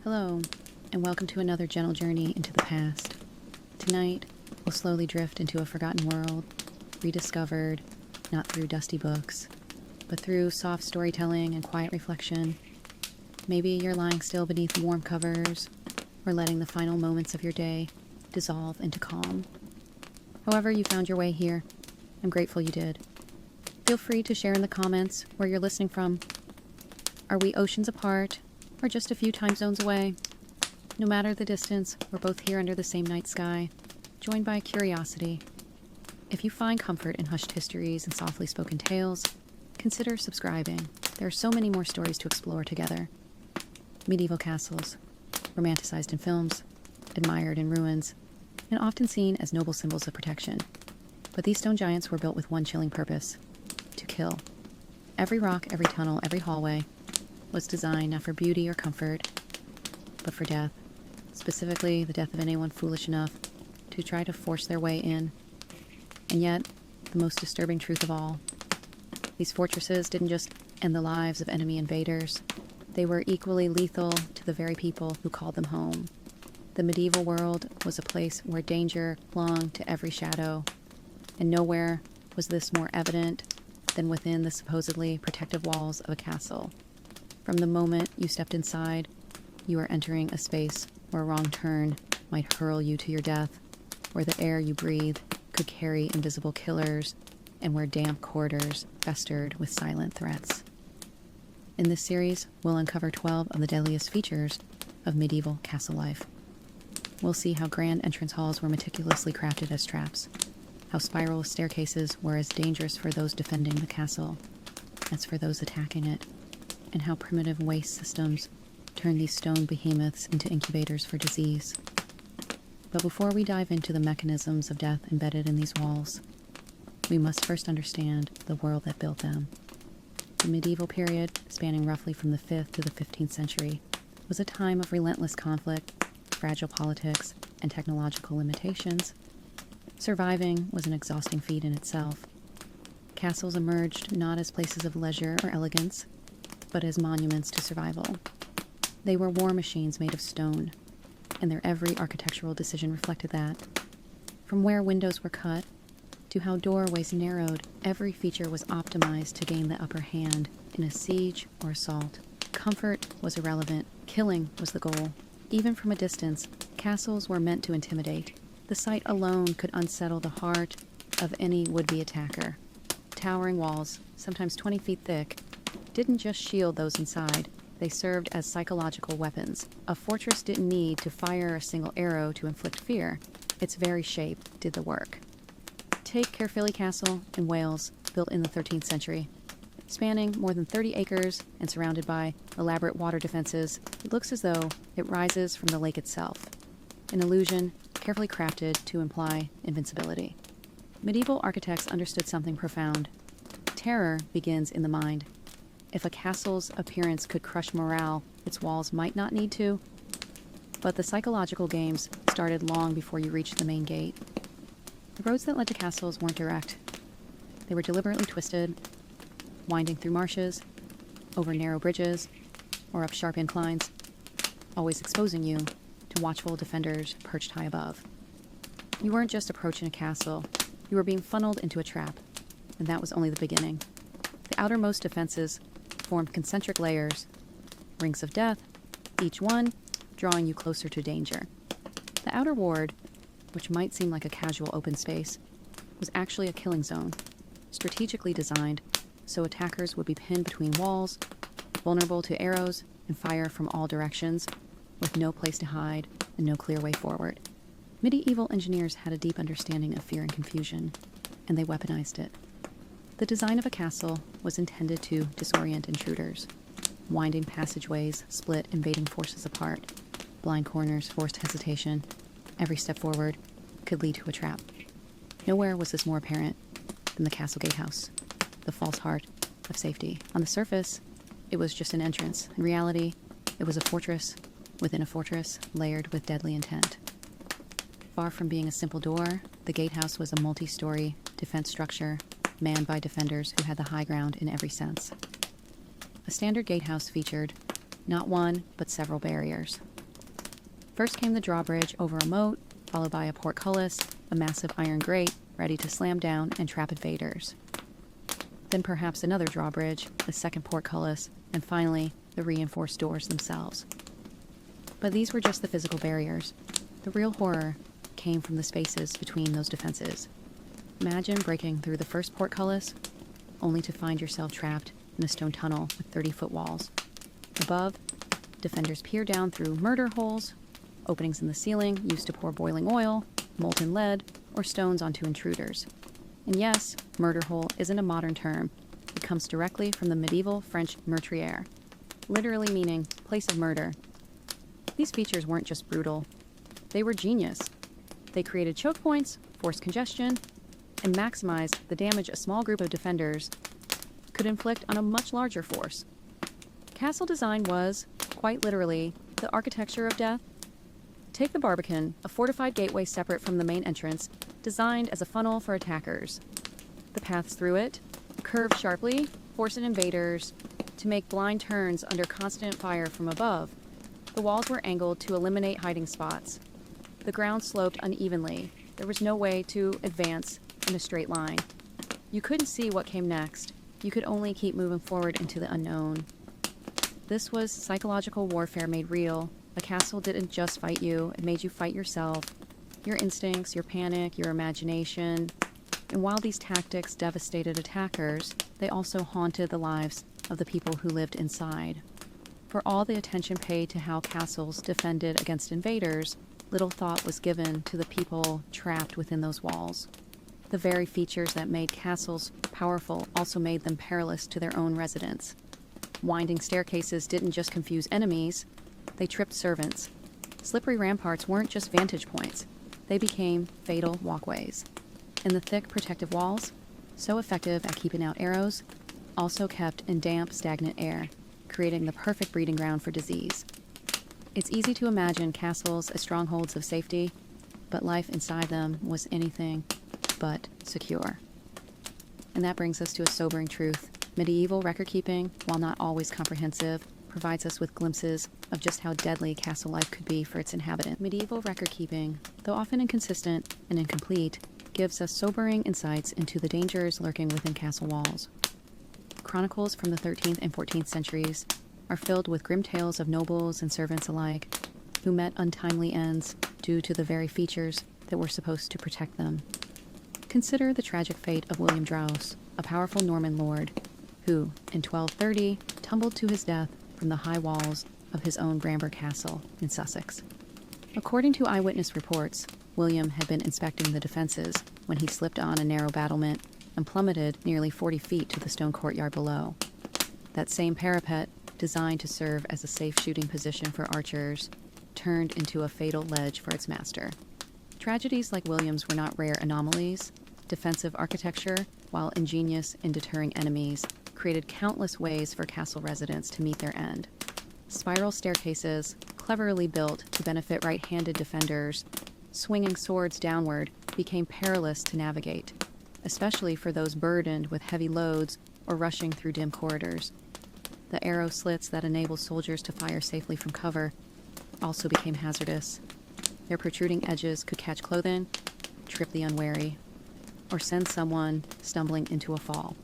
Hello, and welcome to another gentle journey into the past. Tonight, we'll slowly drift into a forgotten world, rediscovered not through dusty books, but through soft storytelling and quiet reflection. Maybe you're lying still beneath warm covers, or letting the final moments of your day dissolve into calm. However you found your way here, I'm grateful you did. Feel free to share in the comments where you're listening from. Are we oceans apart, or just a few time zones away? No matter the distance, we're both here under the same night sky, joined by curiosity. If you find comfort in hushed histories and softly spoken tales, consider subscribing. There are so many more stories to explore together. Medieval castles, romanticized in films, admired in ruins, and often seen as noble symbols of protection. But these stone giants were built with one chilling purpose: to kill. Every rock, every tunnel, every hallway was designed not for beauty or comfort, but for death. Specifically, the death of anyone foolish enough to try to force their way in. And yet, the most disturbing truth of all, these fortresses didn't just end the lives of enemy invaders. They were equally lethal to the very people who called them home. The medieval world was a place where danger clung to every shadow, and nowhere was this more evident than within the supposedly protective walls of a castle. From the moment you stepped inside, you are entering a space where a wrong turn might hurl you to your death, where the air you breathe could carry invisible killers, and where damp corridors festered with silent threats. In this series, we'll uncover 12 of the deadliest features of medieval castle life. We'll see how grand entrance halls were meticulously crafted as traps, how spiral staircases were as dangerous for those defending the castle as for those attacking it, and how primitive waste systems turned these stone behemoths into incubators for disease. But before we dive into the mechanisms of death embedded in these walls, we must first understand the world that built them. The medieval period, spanning roughly from the 5th to the 15th century, was a time of relentless conflict, fragile politics, and technological limitations. Surviving was an exhausting feat in itself. Castles emerged not as places of leisure or elegance, but as monuments to survival. They were war machines made of stone, and their every architectural decision reflected that. From where windows were cut to how doorways narrowed, every feature was optimized to gain the upper hand in a siege or assault. Comfort was irrelevant. Killing was the goal. Even from a distance, castles were meant to intimidate. The sight alone could unsettle the heart of any would-be attacker. Towering walls, sometimes 20 feet thick, didn't just shield those inside. They served as psychological weapons. A fortress didn't need to fire a single arrow to inflict fear. Its very shape did the work. Take Caerphilly Castle in Wales, built in the 13th century. Spanning more than 30 acres and surrounded by elaborate water defenses, it looks as though it rises from the lake itself. An illusion carefully crafted to imply invincibility. Medieval architects understood something profound. Terror begins in the mind. If a castle's appearance could crush morale, its walls might not need to. But the psychological games started long before you reached the main gate. The roads that led to castles weren't direct. They were deliberately twisted, winding through marshes, over narrow bridges, or up sharp inclines, always exposing you to watchful defenders perched high above. You weren't just approaching a castle, you were being funneled into a trap, and that was only the beginning. The outermost defenses formed concentric layers, rings of death, each one drawing you closer to danger. The outer ward, which might seem like a casual open space, was actually a killing zone, strategically designed so attackers would be pinned between walls, vulnerable to arrows and fire from all directions, with no place to hide and no clear way forward. Medieval engineers had a deep understanding of fear and confusion, and they weaponized it. The design of a castle was intended to disorient intruders. Winding passageways split invading forces apart. Blind corners forced hesitation. Every step forward could lead to a trap. Nowhere was this more apparent than the castle gatehouse, the false heart of safety. On the surface, it was just an entrance. In reality, it was a fortress within a fortress layered with deadly intent. Far from being a simple door, the gatehouse was a multi-story defense structure manned by defenders who had the high ground in every sense. A standard gatehouse featured not one, but several barriers. First came the drawbridge over a moat, followed by a portcullis, a massive iron grate ready to slam down and trap invaders. Then perhaps another drawbridge, a second portcullis, and finally the reinforced doors themselves. But these were just the physical barriers. The real horror came from the spaces between those defenses. Imagine breaking through the first portcullis, only to find yourself trapped in a stone tunnel with 30-foot walls. Above, defenders peer down through murder holes, openings in the ceiling used to pour boiling oil, molten lead, or stones onto intruders. And yes, murder hole isn't a modern term. It comes directly from the medieval French meurtrière, literally meaning place of murder. These features weren't just brutal. They were genius. They created choke points, forced congestion, and maximized the damage a small group of defenders could inflict on a much larger force. Castle design was, quite literally, the architecture of death. Take the Barbican, a fortified gateway separate from the main entrance, designed as a funnel for attackers. The paths through it curved sharply, forcing invaders to make blind turns under constant fire from above. The walls were angled to eliminate hiding spots. The ground sloped unevenly. There was no way to advance in a straight line. You couldn't see what came next. You could only keep moving forward into the unknown. This was psychological warfare made real. A castle didn't just fight you, it made you fight yourself, your instincts, your panic, your imagination. And while these tactics devastated attackers, they also haunted the lives of the people who lived inside. For all the attention paid to how castles defended against invaders, little thought was given to the people trapped within those walls. The very features that made castles powerful also made them perilous to their own residents. Winding staircases didn't just confuse enemies, they tripped servants. Slippery ramparts weren't just vantage points, they became fatal walkways. And the thick protective walls, so effective at keeping out arrows, also kept in damp, stagnant air, creating the perfect breeding ground for disease. It's easy to imagine castles as strongholds of safety, but life inside them was anything but secure. And that brings us to a sobering truth. Medieval record-keeping, while not always comprehensive, provides us with glimpses of just how deadly castle life could be for its inhabitants. Medieval record-keeping, though often inconsistent and incomplete, gives us sobering insights into the dangers lurking within castle walls. Chronicles from the 13th and 14th centuries are filled with grim tales of nobles and servants alike who met untimely ends due to the very features that were supposed to protect them. Consider the tragic fate of William Draus, a powerful Norman lord, who, in 1230, tumbled to his death from the high walls of his own Bramber Castle in Sussex. According to eyewitness reports, William had been inspecting the defenses when he slipped on a narrow battlement and plummeted nearly 40 feet to the stone courtyard below. That same parapet, designed to serve as a safe shooting position for archers, turned into a fatal ledge for its master. Tragedies like William's were not rare anomalies. Defensive architecture, while ingenious in deterring enemies, created countless ways for castle residents to meet their end. Spiral staircases, cleverly built to benefit right-handed defenders, swinging swords downward, became perilous to navigate, especially for those burdened with heavy loads or rushing through dim corridors. The arrow slits that enable soldiers to fire safely from cover also became hazardous. Their protruding edges could catch clothing, trip the unwary, or send someone stumbling into a fall.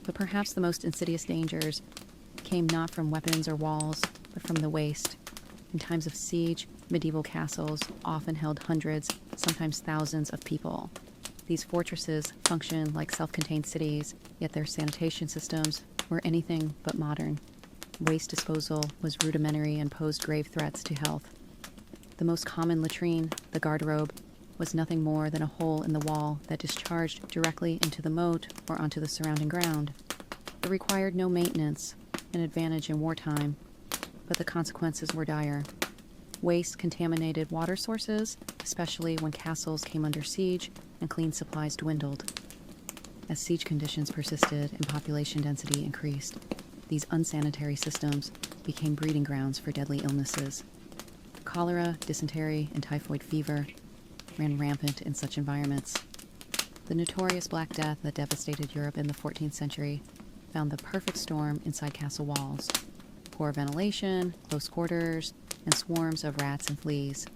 But perhaps the most insidious dangers came not from weapons or walls, but from the waste. In times of siege, medieval castles often held hundreds, sometimes thousands of people. These fortresses functioned like self-contained cities, yet their sanitation systems were anything but modern. Waste disposal was rudimentary and posed grave threats to health. The most common latrine, the garderobe, was nothing more than a hole in the wall that discharged directly into the moat or onto the surrounding ground. It required no maintenance, an advantage in wartime, but the consequences were dire. Waste contaminated water sources, especially when castles came under siege and clean supplies dwindled. As siege conditions persisted and population density increased, these unsanitary systems became breeding grounds for deadly illnesses. Cholera, dysentery, and typhoid fever ran rampant in such environments. The notorious Black Death that devastated Europe in the 14th century found the perfect storm inside castle walls. Poor ventilation, close quarters, and swarms of rats and fleas.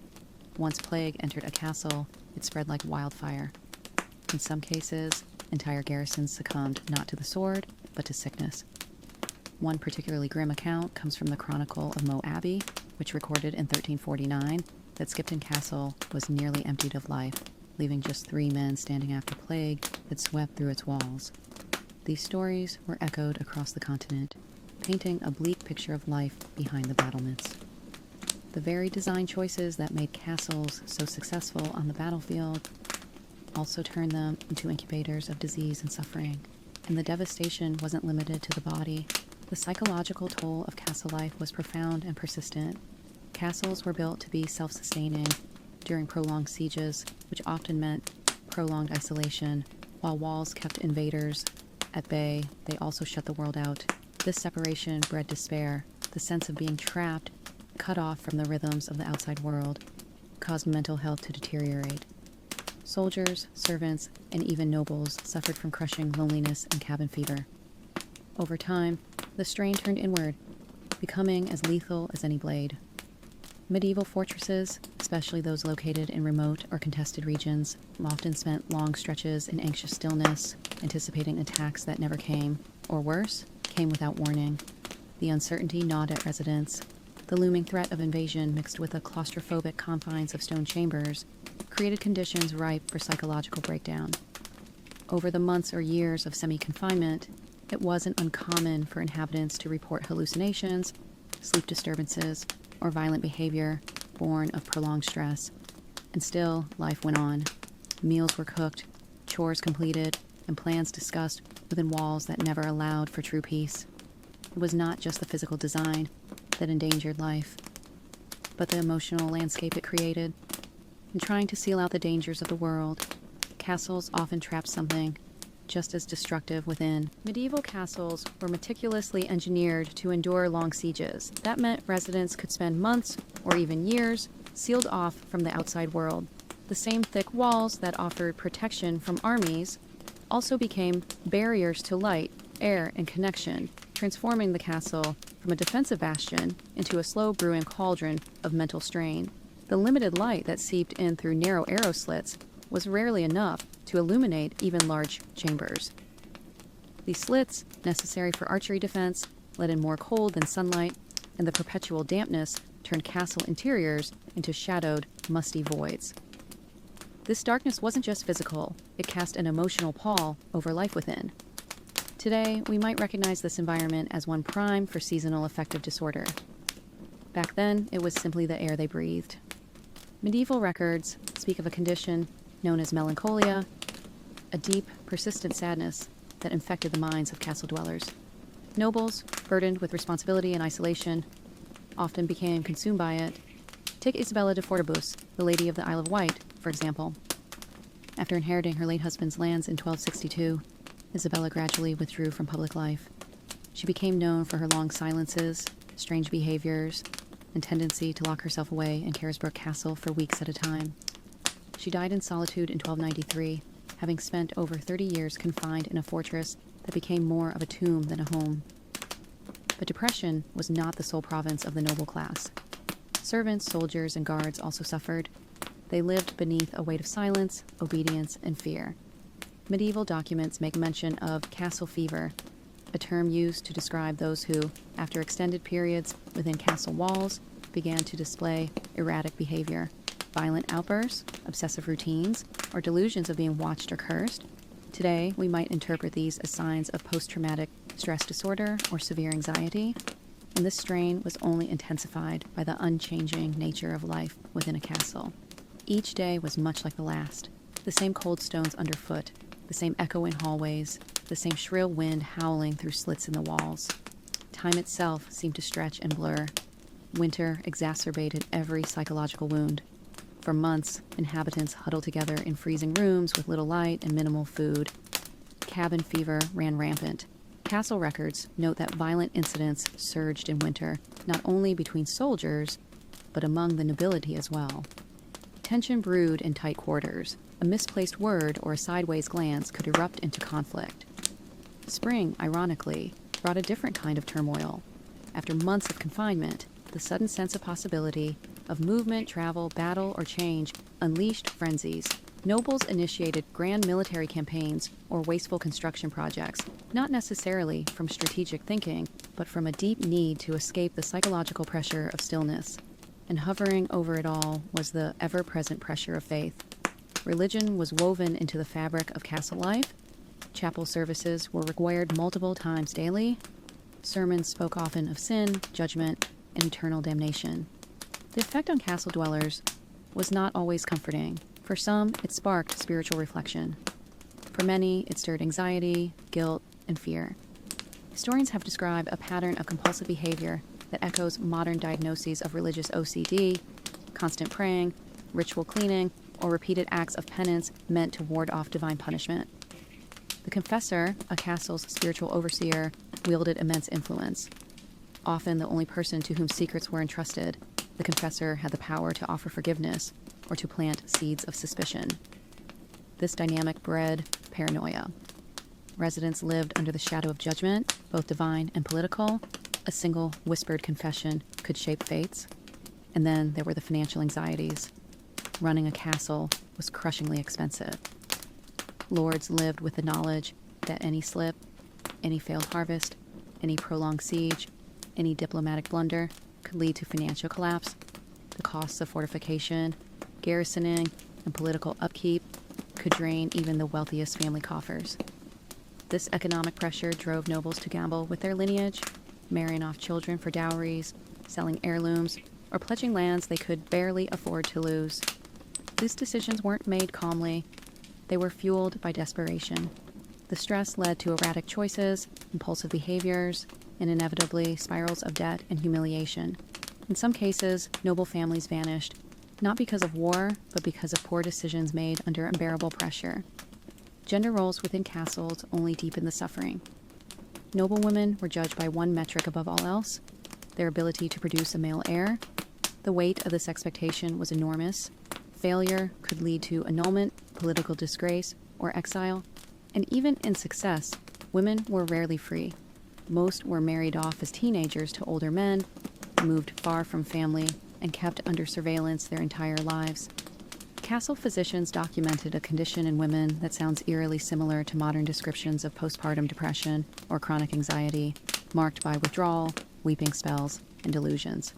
Once plague entered a castle, it spread like wildfire. In some cases, entire garrisons succumbed not to the sword, but to sickness. One particularly grim account comes from the Chronicle of Moe Abbey, which recorded in 1349 that Skipton Castle was nearly emptied of life, leaving just 3 men standing after plague that swept through its walls. These stories were echoed across the continent, painting a bleak picture of life behind the battlements. The very design choices that made castles so successful on the battlefield also turned them into incubators of disease and suffering. And the devastation wasn't limited to the body. The psychological toll of castle life was profound and persistent. Castles were built to be self-sustaining during prolonged sieges, which often meant prolonged isolation. While walls kept invaders at bay, they also shut the world out. This separation bred despair. The sense of being trapped, cut off from the rhythms of the outside world, caused mental health to deteriorate. Soldiers, servants, and even nobles suffered from crushing loneliness and cabin fever. Over time, the strain turned inward, becoming as lethal as any blade. Medieval fortresses, especially those located in remote or contested regions, often spent long stretches in anxious stillness, anticipating attacks that never came, or worse, came without warning. The uncertainty gnawed at residents. The looming threat of invasion, mixed with the claustrophobic confines of stone chambers, created conditions ripe for psychological breakdown. Over the months or years of semi-confinement, it wasn't uncommon for inhabitants to report hallucinations, sleep disturbances, or violent behavior born of prolonged stress. And still, life went on. Meals were cooked, chores completed, and plans discussed within walls that never allowed for true peace. It was not just the physical design that endangered life, but the emotional landscape it created. In trying to seal out the dangers of the world, castles often trapped something just as destructive within. Medieval castles were meticulously engineered to endure long sieges. That meant residents could spend months or even years sealed off from the outside world. The same thick walls that offered protection from armies also became barriers to light, air, and connection, transforming the castle from a defensive bastion into a slow-brewing cauldron of mental strain. The limited light that seeped in through narrow arrow slits was rarely enough to illuminate even large chambers. These slits, necessary for archery defense, let in more cold than sunlight, and the perpetual dampness turned castle interiors into shadowed, musty voids. This darkness wasn't just physical, it cast an emotional pall over life within. Today, we might recognize this environment as one prime for seasonal affective disorder. Back then, it was simply the air they breathed. Medieval records speak of a condition known as melancholia, a deep, persistent sadness that infected the minds of castle dwellers. Nobles, burdened with responsibility and isolation, often became consumed by it. Take Isabella de Fortibus, the Lady of the Isle of Wight, for example. After inheriting her late husband's lands in 1262, Isabella gradually withdrew from public life. She became known for her long silences, strange behaviors, and tendency to lock herself away in Carisbrooke Castle for weeks at a time. She died in solitude in 1293, having spent over 30 years confined in a fortress that became more of a tomb than a home. But depression was not the sole province of the noble class. Servants, soldiers, and guards also suffered. They lived beneath a weight of silence, obedience, and fear. Medieval documents make mention of castle fever, a term used to describe those who, after extended periods within castle walls, began to display erratic behavior. Violent outbursts, obsessive routines, or delusions of being watched or cursed. Today, we might interpret these as signs of post-traumatic stress disorder or severe anxiety, and this strain was only intensified by the unchanging nature of life within a castle. Each day was much like the last. The same cold stones underfoot, the same echoing hallways, the same shrill wind howling through slits in the walls. Time itself seemed to stretch and blur. Winter exacerbated every psychological wound. For months, inhabitants huddled together in freezing rooms with little light and minimal food. Cabin fever ran rampant. Castle records note that violent incidents surged in winter, not only between soldiers, but among the nobility as well. Tension brewed in tight quarters. A misplaced word or a sideways glance could erupt into conflict. Spring, ironically, brought a different kind of turmoil. After months of confinement, the sudden sense of possibility of movement, travel, battle, or change unleashed frenzies. Nobles initiated grand military campaigns or wasteful construction projects, not necessarily from strategic thinking, but from a deep need to escape the psychological pressure of stillness. And hovering over it all was the ever-present pressure of faith. Religion was woven into the fabric of castle life. Chapel services were required multiple times daily. Sermons spoke often of sin, judgment, and eternal damnation. The effect on castle dwellers was not always comforting. For some, it sparked spiritual reflection. For many, it stirred anxiety, guilt, and fear. Historians have described a pattern of compulsive behavior that echoes modern diagnoses of religious OCD, constant praying, ritual cleaning, or repeated acts of penance meant to ward off divine punishment. The confessor, a castle's spiritual overseer, wielded immense influence. Often the only person to whom secrets were entrusted, the confessor had the power to offer forgiveness or to plant seeds of suspicion. This dynamic bred paranoia. Residents lived under the shadow of judgment, both divine and political. A single whispered confession could shape fates. And then there were the financial anxieties. Running a castle was crushingly expensive. Lords lived with the knowledge that any slip, any failed harvest, any prolonged siege, any diplomatic blunder could lead to financial collapse. The costs of fortification, garrisoning, and political upkeep could drain even the wealthiest family coffers. This economic pressure drove nobles to gamble with their lineage, marrying off children for dowries, selling heirlooms, or pledging lands they could barely afford to lose. These decisions weren't made calmly. They were fueled by desperation. The stress led to erratic choices, impulsive behaviors, and inevitably spirals of debt and humiliation. In some cases, noble families vanished, not because of war, but because of poor decisions made under unbearable pressure. Gender roles within castles only deepened the suffering. Noble women were judged by one metric above all else: their ability to produce a male heir. The weight of this expectation was enormous. Failure could lead to annulment, political disgrace, or exile. And even in success, women were rarely free. Most were married off as teenagers to older men, moved far from family, and kept under surveillance their entire lives. Castle physicians documented a condition in women that sounds eerily similar to modern descriptions of postpartum depression or chronic anxiety, marked by withdrawal, weeping spells, and delusions.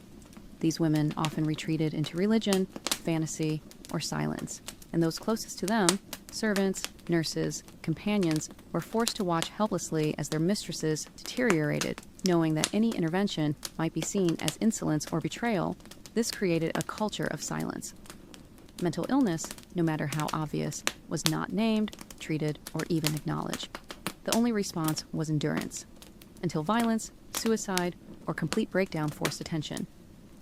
These women often retreated into religion, fantasy, or silence, and those closest to them, servants, nurses, companions, were forced to watch helplessly as their mistresses deteriorated, knowing that any intervention might be seen as insolence or betrayal. This created a culture of silence. Mental illness, no matter how obvious, was not named, treated, or even acknowledged. The only response was endurance, until violence, suicide, or complete breakdown forced attention.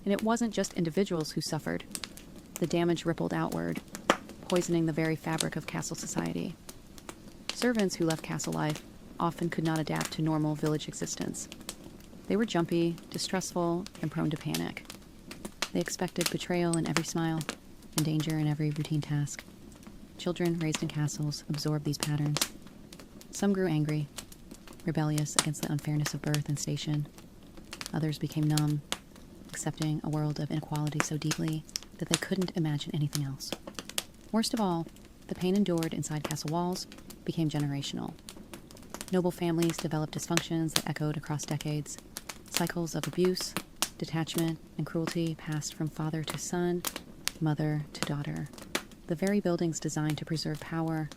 And it wasn't just individuals who suffered. The damage rippled outward, poisoning the very fabric of castle society. Servants who left castle life often could not adapt to normal village existence. They were jumpy, distrustful, and prone to panic. They expected betrayal in every smile and danger in every routine task. Children raised in castles absorbed these patterns. Some grew angry, rebellious against the unfairness of birth and station. Others became numb, accepting a world of inequality so deeply that they couldn't imagine anything else. Worst of all, the pain endured inside castle walls became generational. Noble families developed dysfunctions that echoed across decades. Cycles of abuse, detachment, and cruelty passed from father to son, mother to daughter. The very buildings designed to preserve power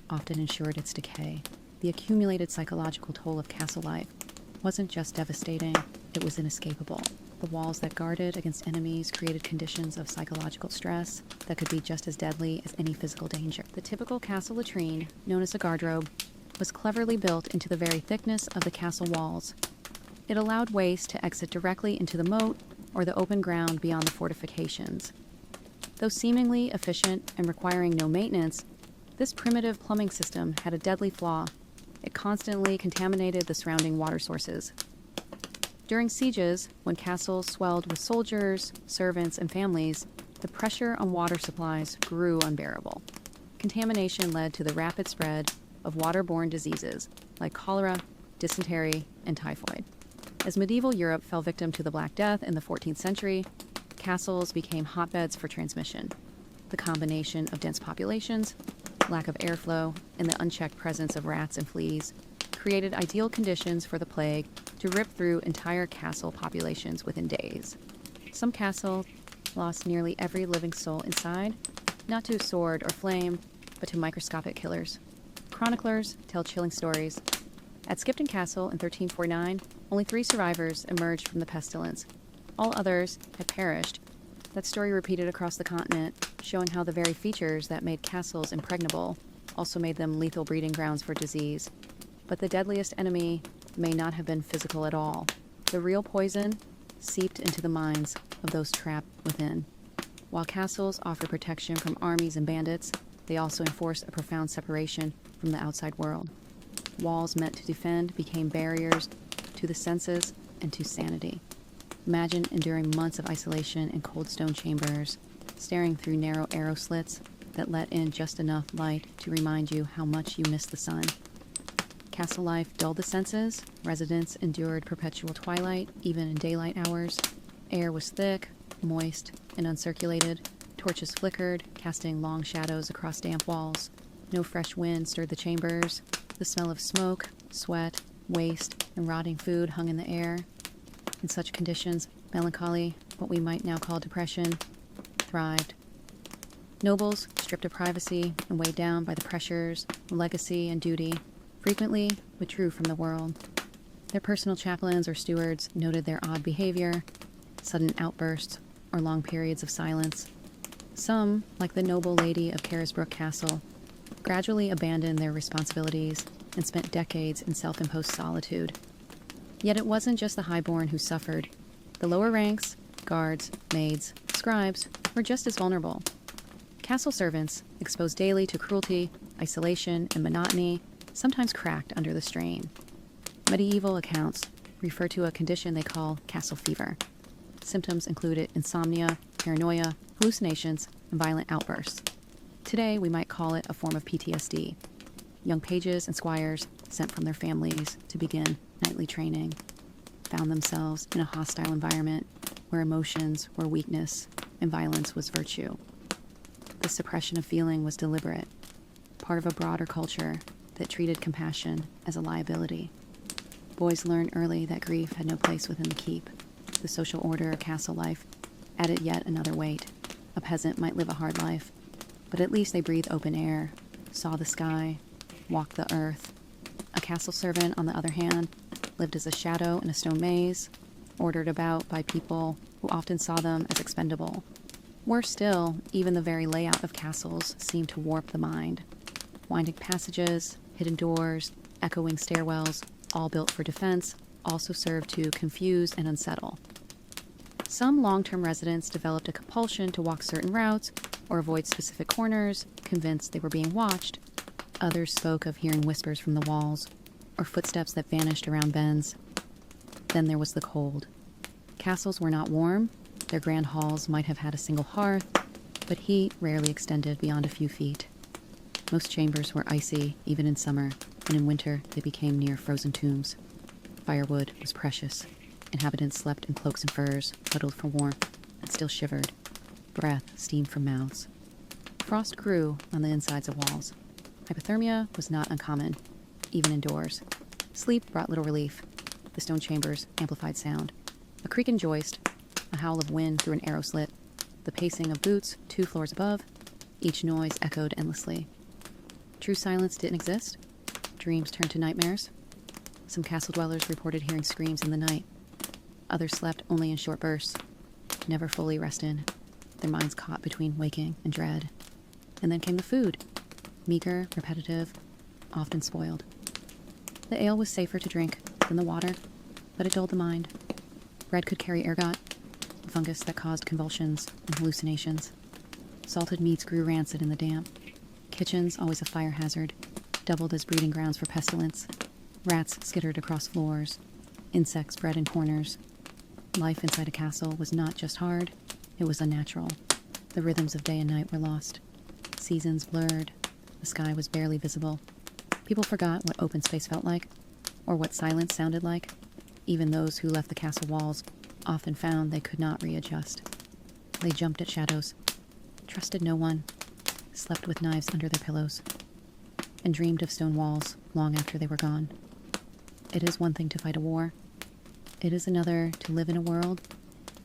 often ensured its decay. The accumulated psychological toll of castle life wasn't just devastating, it was inescapable. The walls that guarded against enemies created conditions of psychological stress that could be just as deadly as any physical danger. The typical castle latrine, known as a guardrobe, was cleverly built into the very thickness of the castle walls. It allowed waste to exit directly into the moat or the open ground beyond the fortifications. Though seemingly efficient and requiring no maintenance, this primitive plumbing system had a deadly flaw. It constantly contaminated the surrounding water sources. During sieges, when castles swelled with soldiers, servants, and families, the pressure on water supplies grew unbearable. Contamination led to the rapid spread of waterborne diseases like cholera, dysentery, and typhoid. As medieval Europe fell victim to the Black Death in the 14th century, castles became hotbeds for transmission. The combination of dense populations, lack of airflow, and the unchecked presence of rats and fleas created ideal conditions for the plague to rip through entire castle populations within days. Some castles lost nearly every living soul inside, not to sword or flame, but to microscopic killers. Chroniclers tell chilling stories. At Skipton Castle in 1349, only 3 survivors emerged from the pestilence. All others had perished. That story repeated across the continent, showing how the very features that made castles impregnable also made them lethal breeding grounds for disease. But the deadliest enemy may not have been physical at all. The real poison seeped into the minds of those trapped within. While castles offer protection from armies and bandits, they also enforce a profound separation from the outside world. Walls meant to defend became barriers to the senses and to sanity. Imagine enduring months of isolation in cold stone chambers, staring through narrow arrow slits that let in just enough light to remind you how much you miss the sun. Castle life dulled the senses. Residents endured perpetual twilight, even in daylight hours. Air was thick, moist, and uncirculated. Torches flickered, casting long shadows across damp walls. No fresh wind stirred the chambers. The smell of smoke, sweat, waste, and rotting food hung in the air. In such conditions, melancholy, what we might now call depression, thrived. Nobles, stripped of privacy and weighed down by the pressures of legacy and duty, frequently withdrew from the world. Their personal chaplains or stewards noted their odd behavior, sudden outbursts, or long periods of silence. Some, like the noble lady of Carisbrooke Castle, gradually abandoned their responsibilities and spent decades in self-imposed solitude. Yet it wasn't just the highborn who suffered. The lower ranks, guards, maids, scribes, were just as vulnerable. Castle servants, exposed daily to cruelty, isolation, and monotony, sometimes cracked under the strain. Medieval accounts refer to a condition they call castle fever. Symptoms included insomnia, paranoia, hallucinations, and violent outbursts. Today, we might call it a form of PTSD. Young pages and squires, sent from their families to begin nightly training, found themselves in a hostile environment where emotions were weakness and violence was virtue. The suppression of feeling was deliberate, part of a broader culture that treated compassion as a liability. Boys learned early that grief had no place within the keep. The social order of castle life added yet another weight. A peasant might live a hard life, but at least they breathed open air, saw the sky, walked the earth. A castle servant, on the other hand, lived as a shadow in a stone maze, ordered about by people who often saw them as expendable. Worse still, even the very layout of castles seemed to warp the mind. Winding passages, hidden doors, echoing stairwells, all built for defense, also served to confuse and unsettle. Some long-term residents developed a compulsion to walk certain routes or avoid specific corners, convinced they were being watched. Others spoke of hearing whispers from the walls or footsteps that vanished around bends. Then there was the cold. Castles were not warm. Their grand halls might have had a single hearth, but heat rarely extended beyond a few feet. Most chambers were icy, even in summer, and in winter they became near frozen tombs. Firewood was precious. Inhabitants slept in cloaks and furs, huddled for warmth, and still shivered. Breath steamed from mouths. Frost grew on the insides of walls. Hypothermia was not uncommon, even indoors. Sleep brought little relief. The stone chambers amplified sound. A creak in joist, a howl of wind through an arrow slit, the pacing of boots 2 floors above, each noise echoed endlessly. True silence didn't exist. Dreams turned to nightmares. Some castle dwellers reported hearing screams in the night. Others slept only in short bursts, never fully rested, their minds caught between waking and dread. And then came the food. Meager, repetitive, often spoiled. The ale was safer to drink than the water, but it dulled the mind. Bread could carry ergot, a fungus that caused convulsions and hallucinations. Salted meats grew rancid in the damp. Kitchens, always a fire hazard, doubled as breeding grounds for pestilence. Rats skittered across floors. Insects bred in corners. Life inside a castle was not just hard, it was unnatural. The rhythms of day and night were lost. Seasons blurred. The sky was barely visible. People forgot what open space felt like, or what silence sounded like. Even those who left the castle walls often found they could not readjust. They jumped at shadows, trusted no one, slept with knives under their pillows, and dreamed of stone walls long after they were gone. It is one thing to fight a war. It is another to live in a world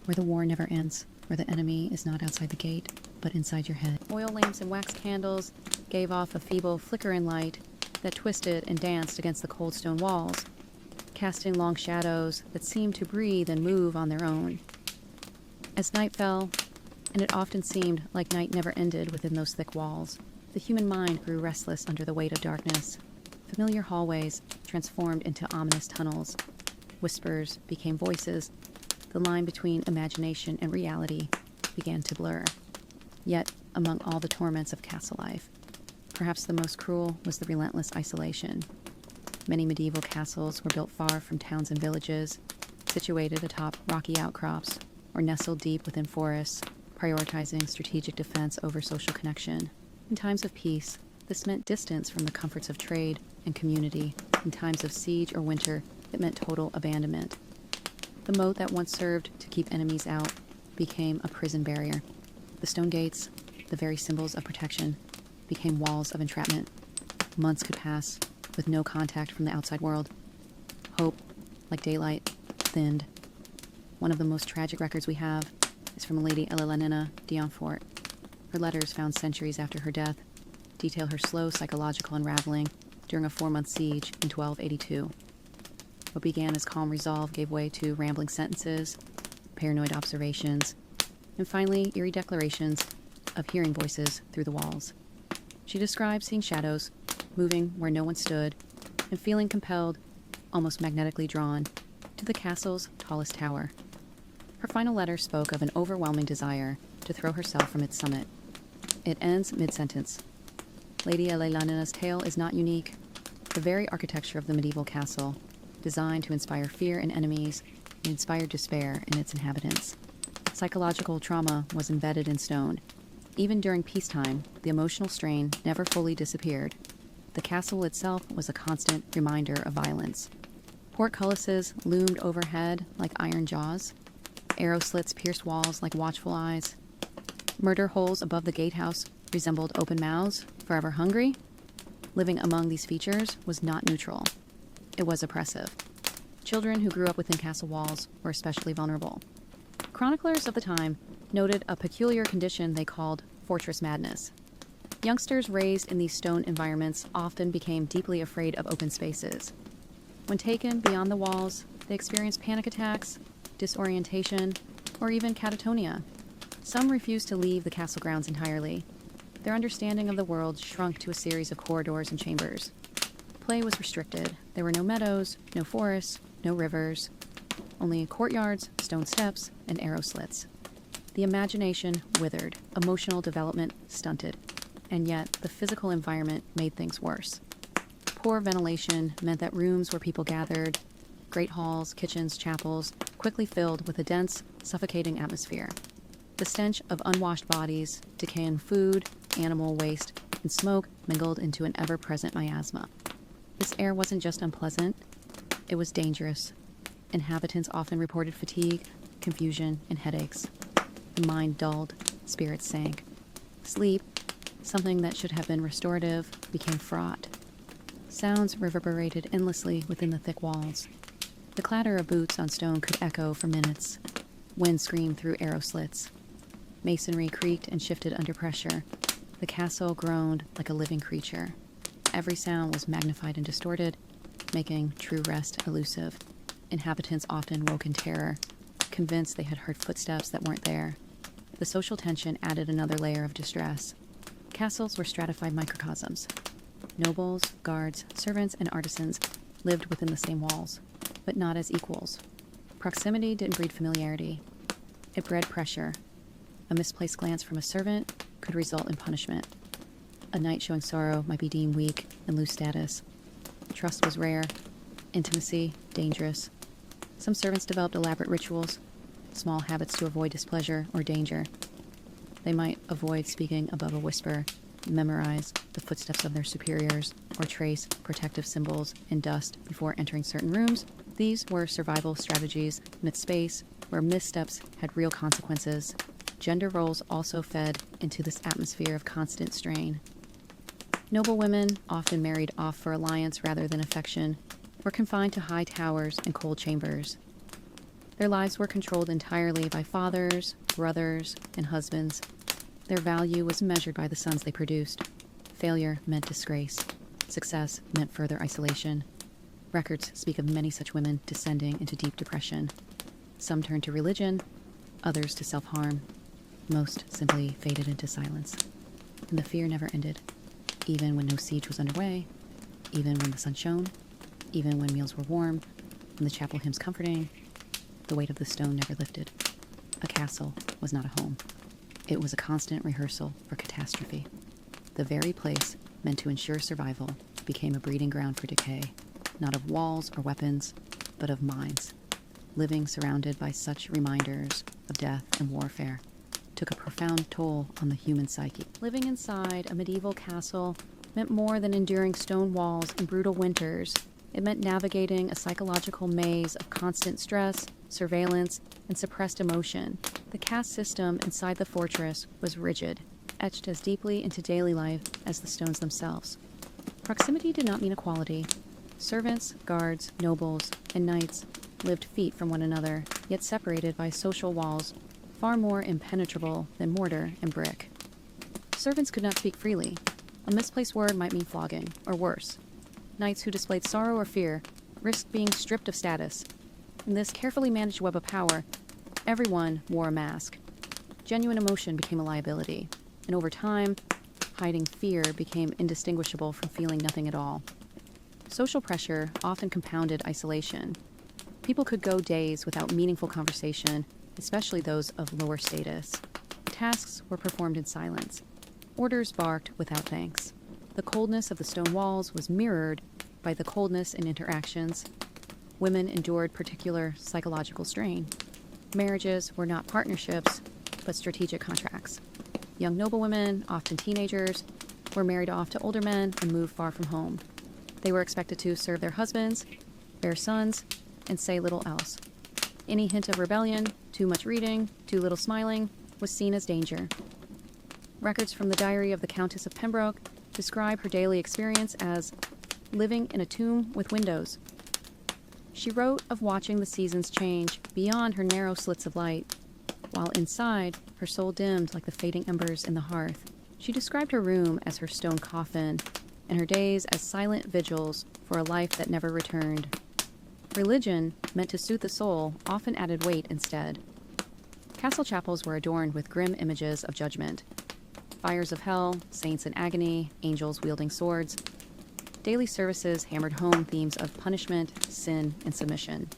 where the war never ends, where the enemy is not outside the gate, but inside your head. Oil lamps and wax candles gave off a feeble flicker in light that twisted and danced against the cold stone walls, casting long shadows that seemed to breathe and move on their own. As night fell, and it often seemed like night never ended within those thick walls, the human mind grew restless under the weight of darkness. Familiar hallways transformed into ominous tunnels. Whispers became voices. The line between imagination and reality began to blur. Yet, among all the torments of castle life, perhaps the most cruel was the relentless isolation. Many medieval castles were built far from towns and villages, situated atop rocky outcrops, or nestled deep within forests, prioritizing strategic defense over social connection. In times of peace, this meant distance from the comforts of trade and community. In times of siege or winter, it meant total abandonment. The moat that once served to keep enemies out became a prison barrier. The stone gates, the very symbols of protection, became walls of entrapment. Months could pass with no contact from the outside world. Hope, like daylight, thinned. One of the most tragic records we have is from Lady Elenina d'Montfort. Her letters, found centuries after her death, detail her slow psychological unraveling during a 4-month siege in 1282. What began as calm resolve gave way to rambling sentences, paranoid observations, and finally eerie declarations of hearing voices through the walls. She described seeing shadows, moving where no one stood, and feeling compelled, almost magnetically drawn, to the castle's tallest tower. Her final letter spoke of an overwhelming desire to throw herself from its summit. It ends mid-sentence. Lady Elenina's tale is not unique. The very architecture of the medieval castle, designed to inspire fear in enemies, inspired despair in its inhabitants. Psychological trauma was embedded in stone. Even during peacetime, the emotional strain never fully disappeared. The castle itself was a constant reminder of violence. Portcullises loomed overhead like iron jaws. Arrow slits pierced walls like watchful eyes. Murder holes above the gatehouse resembled open mouths, forever hungry. Living among these features was not neutral. It was oppressive. Children who grew up within castle walls were especially vulnerable. Chroniclers of the time noted a peculiar condition they called fortress madness. Youngsters raised in these stone environments often became deeply afraid of open spaces. When taken beyond the walls, they experienced panic attacks, disorientation, or even catatonia. Some refused to leave the castle grounds entirely. Their understanding of the world shrunk to a series of corridors and chambers. Play was restricted. There were no meadows, no forests, no rivers, only courtyards, stone steps, and arrow slits. The imagination withered, emotional development stunted, and yet the physical environment made things worse. Poor ventilation meant that rooms where people gathered, great halls, kitchens, chapels, quickly filled with a dense, suffocating atmosphere. The stench of unwashed bodies, decaying food, animal waste, and smoke mingled into an ever-present miasma. This air wasn't just unpleasant, it was dangerous. Inhabitants often reported fatigue, confusion, and headaches. The mind dulled, spirits sank. Sleep, something that should have been restorative, became fraught. Sounds reverberated endlessly within the thick walls. The clatter of boots on stone could echo for minutes. Wind screamed through arrow slits. Masonry creaked and shifted under pressure. The castle groaned like a living creature. Every sound was magnified and distorted, making true rest elusive. Inhabitants often woke in terror, convinced they had heard footsteps that weren't there. The social tension added another layer of distress. Castles were stratified microcosms. Nobles, guards, servants, and artisans lived within the same walls, but not as equals. Proximity didn't breed familiarity. It bred pressure. A misplaced glance from a servant could result in punishment. A knight showing sorrow might be deemed weak and lose status. Trust was rare. Intimacy, dangerous. Some servants developed elaborate rituals, small habits to avoid displeasure or danger. They might avoid speaking above a whisper, memorize the footsteps of their superiors, or trace protective symbols in dust before entering certain rooms These were survival strategies in a space where missteps had real consequences. Gender roles also fed into this atmosphere of constant strain. Noble women, often married off for alliance rather than affection, were confined to high towers and cold chambers. Their lives were controlled entirely by fathers, brothers, and husbands. Their value was measured by the sons they produced. Failure meant disgrace. Success meant further isolation. Records speak of many such women descending into deep depression. Some turned to religion, others to self-harm. Most simply faded into silence. And the fear never ended, even when no siege was underway, even when the sun shone, even when meals were warm, and the chapel hymns comforting. The weight of the stone never lifted. A castle was not a home. It was a constant rehearsal for catastrophe. The very place meant to ensure survival became a breeding ground for decay, not of walls or weapons, but of minds. Living surrounded by such reminders of death and warfare took a profound toll on the human psyche. Living inside a medieval castle meant more than enduring stone walls and brutal winters. It meant navigating a psychological maze of constant stress, surveillance, and suppressed emotion. The caste system inside the fortress was rigid, etched as deeply into daily life as the stones themselves. Proximity did not mean equality. Servants, guards, nobles, and knights lived feet from one another, yet separated by social walls far more impenetrable than mortar and brick. Servants could not speak freely. A misplaced word might mean flogging, or worse. Knights who displayed sorrow or fear risked being stripped of status. In this carefully managed web of power, everyone wore a mask. Genuine emotion became a liability, and over time, hiding fear became indistinguishable from feeling nothing at all. Social pressure often compounded isolation. People could go days without meaningful conversation, especially those of lower status. Tasks were performed in silence. Orders barked without thanks. The coldness of the stone walls was mirrored by the coldness in interactions. Women endured particular psychological strain. Marriages were not partnerships, but strategic contracts. Young noblewomen, often teenagers, were married off to older men and moved far from home. They were expected to serve their husbands, bear sons, and say little else. Any hint of rebellion, too much reading, too little smiling, was seen as danger. Records from the diary of the Countess of Pembroke describe her daily experience as living in a tomb with windows. She wrote of watching the seasons change beyond her narrow slits of light, while inside, her soul dimmed like the fading embers in the hearth. She described her room as her stone coffin, and her days as silent vigils for a life that never returned. Religion, meant to soothe the soul, often added weight instead. Castle chapels were adorned with grim images of judgment. Fires of hell, saints in agony, angels wielding swords. Daily services hammered home themes of punishment, sin, and submission.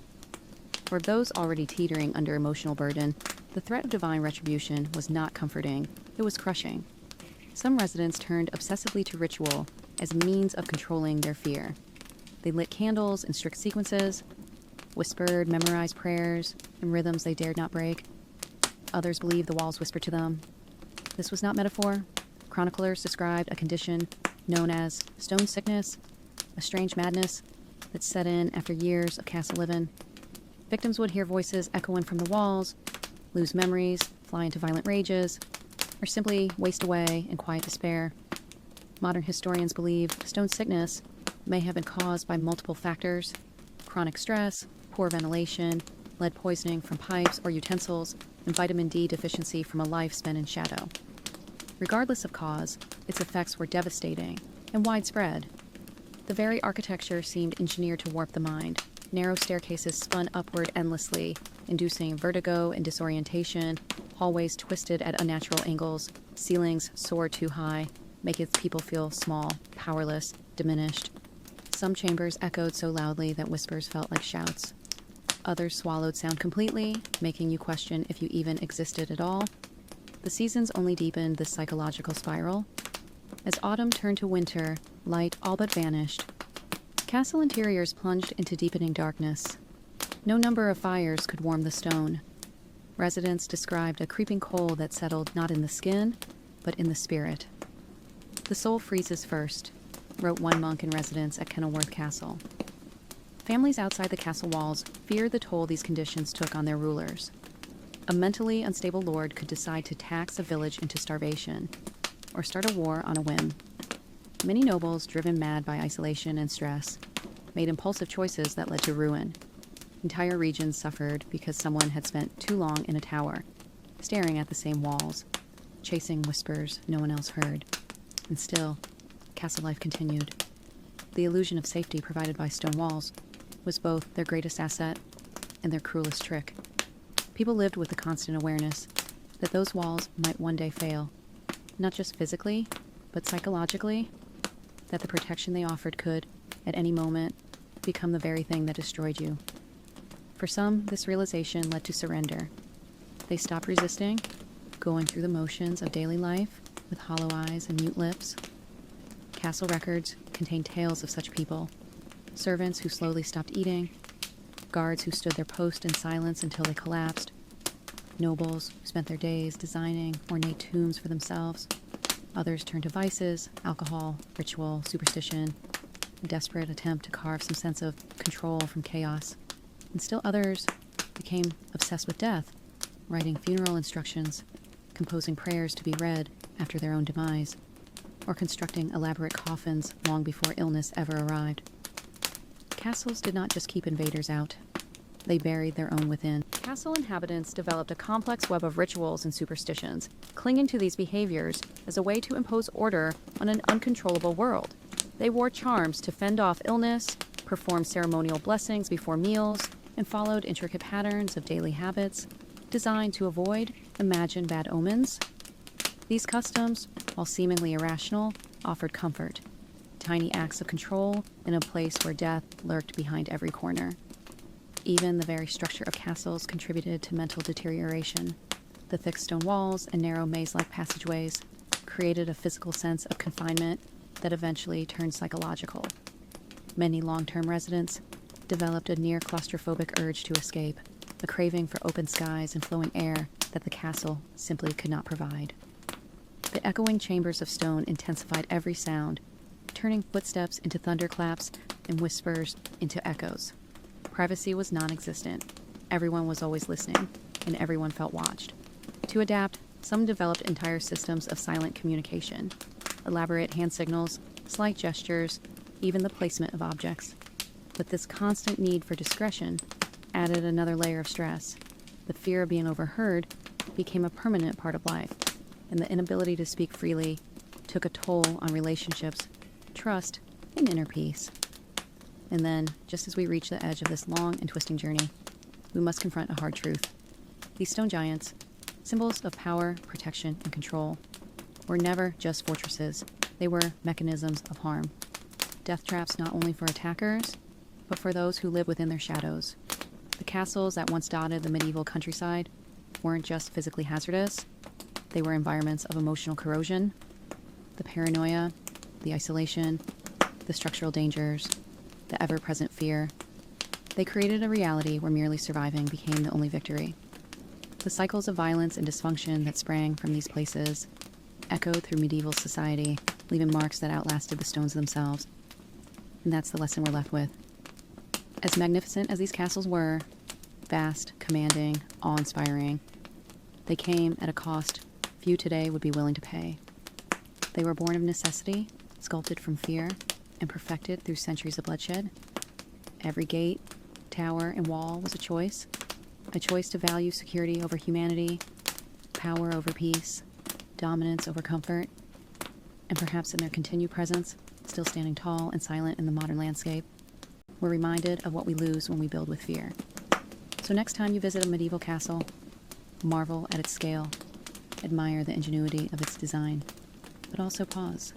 For those already teetering under emotional burden, the threat of divine retribution was not comforting, it was crushing. Some residents turned obsessively to ritual as a means of controlling their fear. They lit candles in strict sequences, whispered memorized prayers in rhythms they dared not break. Others believed the walls whispered to them. This was not metaphor. Chroniclers described a condition known as stone sickness, a strange madness that set in after years of castle living. Victims would hear voices echoing from the walls, lose memories, fly into violent rages, or simply waste away in quiet despair. Modern historians believe stone sickness may have been caused by multiple factors: chronic stress, poor ventilation, lead poisoning from pipes or utensils, and vitamin D deficiency from a life spent in shadow. Regardless of cause, its effects were devastating and widespread. The very architecture seemed engineered to warp the mind. Narrow staircases spun upward endlessly, inducing vertigo and disorientation. Hallways twisted at unnatural angles. Ceilings soared too high, making people feel small, powerless, diminished. Some chambers echoed so loudly that whispers felt like shouts. Others swallowed sound completely, making you question if you even existed at all. The seasons only deepened this psychological spiral. As autumn turned to winter, light all but vanished. Castle interiors plunged into deepening darkness. No number of fires could warm the stone. Residents described a creeping cold that settled not in the skin, but in the spirit. The soul freezes first, wrote one monk in residence at Kenilworth Castle. Families outside the castle walls feared the toll these conditions took on their rulers. A mentally unstable lord could decide to tax a village into starvation, or start a war on a whim. Many nobles, driven mad by isolation and stress, made impulsive choices that led to ruin. Entire regions suffered because someone had spent too long in a tower, staring at the same walls, chasing whispers no one else heard. And still, castle life continued. The illusion of safety provided by stone walls was both their greatest asset and their cruelest trick. People lived with the constant awareness that those walls might one day fail, not just physically, but psychologically, that the protection they offered could, at any moment, become the very thing that destroyed you. For some, this realization led to surrender. They stopped resisting, going through the motions of daily life with hollow eyes and mute lips. Castle records contain tales of such people: servants who slowly stopped eating, guards who stood their post in silence until they collapsed, nobles who spent their days designing ornate tombs for themselves. Others turned to vices, alcohol, ritual, superstition, a desperate attempt to carve some sense of control from chaos. And still others became obsessed with death, writing funeral instructions, composing prayers to be read after their own demise, or constructing elaborate coffins long before illness ever arrived. Castles did not just keep invaders out. They buried their own within. Castle inhabitants developed a complex web of rituals and superstitions, clinging to these behaviors as a way to impose order on an uncontrollable world. They wore charms to fend off illness, performed ceremonial blessings before meals, and followed intricate patterns of daily habits designed to avoid imagined bad omens. These customs, while seemingly irrational, offered comfort, tiny acts of control in a place where death lurked behind every corner. Even the very structure of castles contributed to mental deterioration. The thick stone walls and narrow maze-like passageways created a physical sense of confinement that eventually turned psychological. Many long-term residents developed a near claustrophobic urge to escape, a craving for open skies and flowing air that the castle simply could not provide. The echoing chambers of stone intensified every sound, turning footsteps into thunderclaps and whispers into echoes. Privacy was non-existent. Everyone was always listening, and everyone felt watched. To adapt, some developed entire systems of silent communication, elaborate hand signals, slight gestures, even the placement of objects. But this constant need for discretion added another layer of stress. The fear of being overheard became a permanent part of life, and the inability to speak freely took a toll on relationships, trust, and inner peace. And then, just as we reach the edge of this long and twisting journey, we must confront a hard truth. These stone giants, symbols of power, protection, and control, were never just fortresses. They were mechanisms of harm. Death traps not only for attackers, but for those who live within their shadows. The castles that once dotted the medieval countryside weren't just physically hazardous. They were environments of emotional corrosion. The paranoia, the isolation, the structural dangers, the ever-present fear. They created a reality where merely surviving became the only victory. The cycles of violence and dysfunction that sprang from these places echoed through medieval society, leaving marks that outlasted the stones themselves. And that's the lesson we're left with. As magnificent as these castles were, vast, commanding, awe-inspiring, they came at a cost few today would be willing to pay. They were born of necessity, sculpted from fear, and perfected through centuries of bloodshed. Every gate, tower, and wall was a choice to value security over humanity, power over peace, dominance over comfort, and perhaps in their continued presence, still standing tall and silent in the modern landscape, we're reminded of what we lose when we build with fear. So next time you visit a medieval castle, marvel at its scale, admire the ingenuity of its design, but also pause.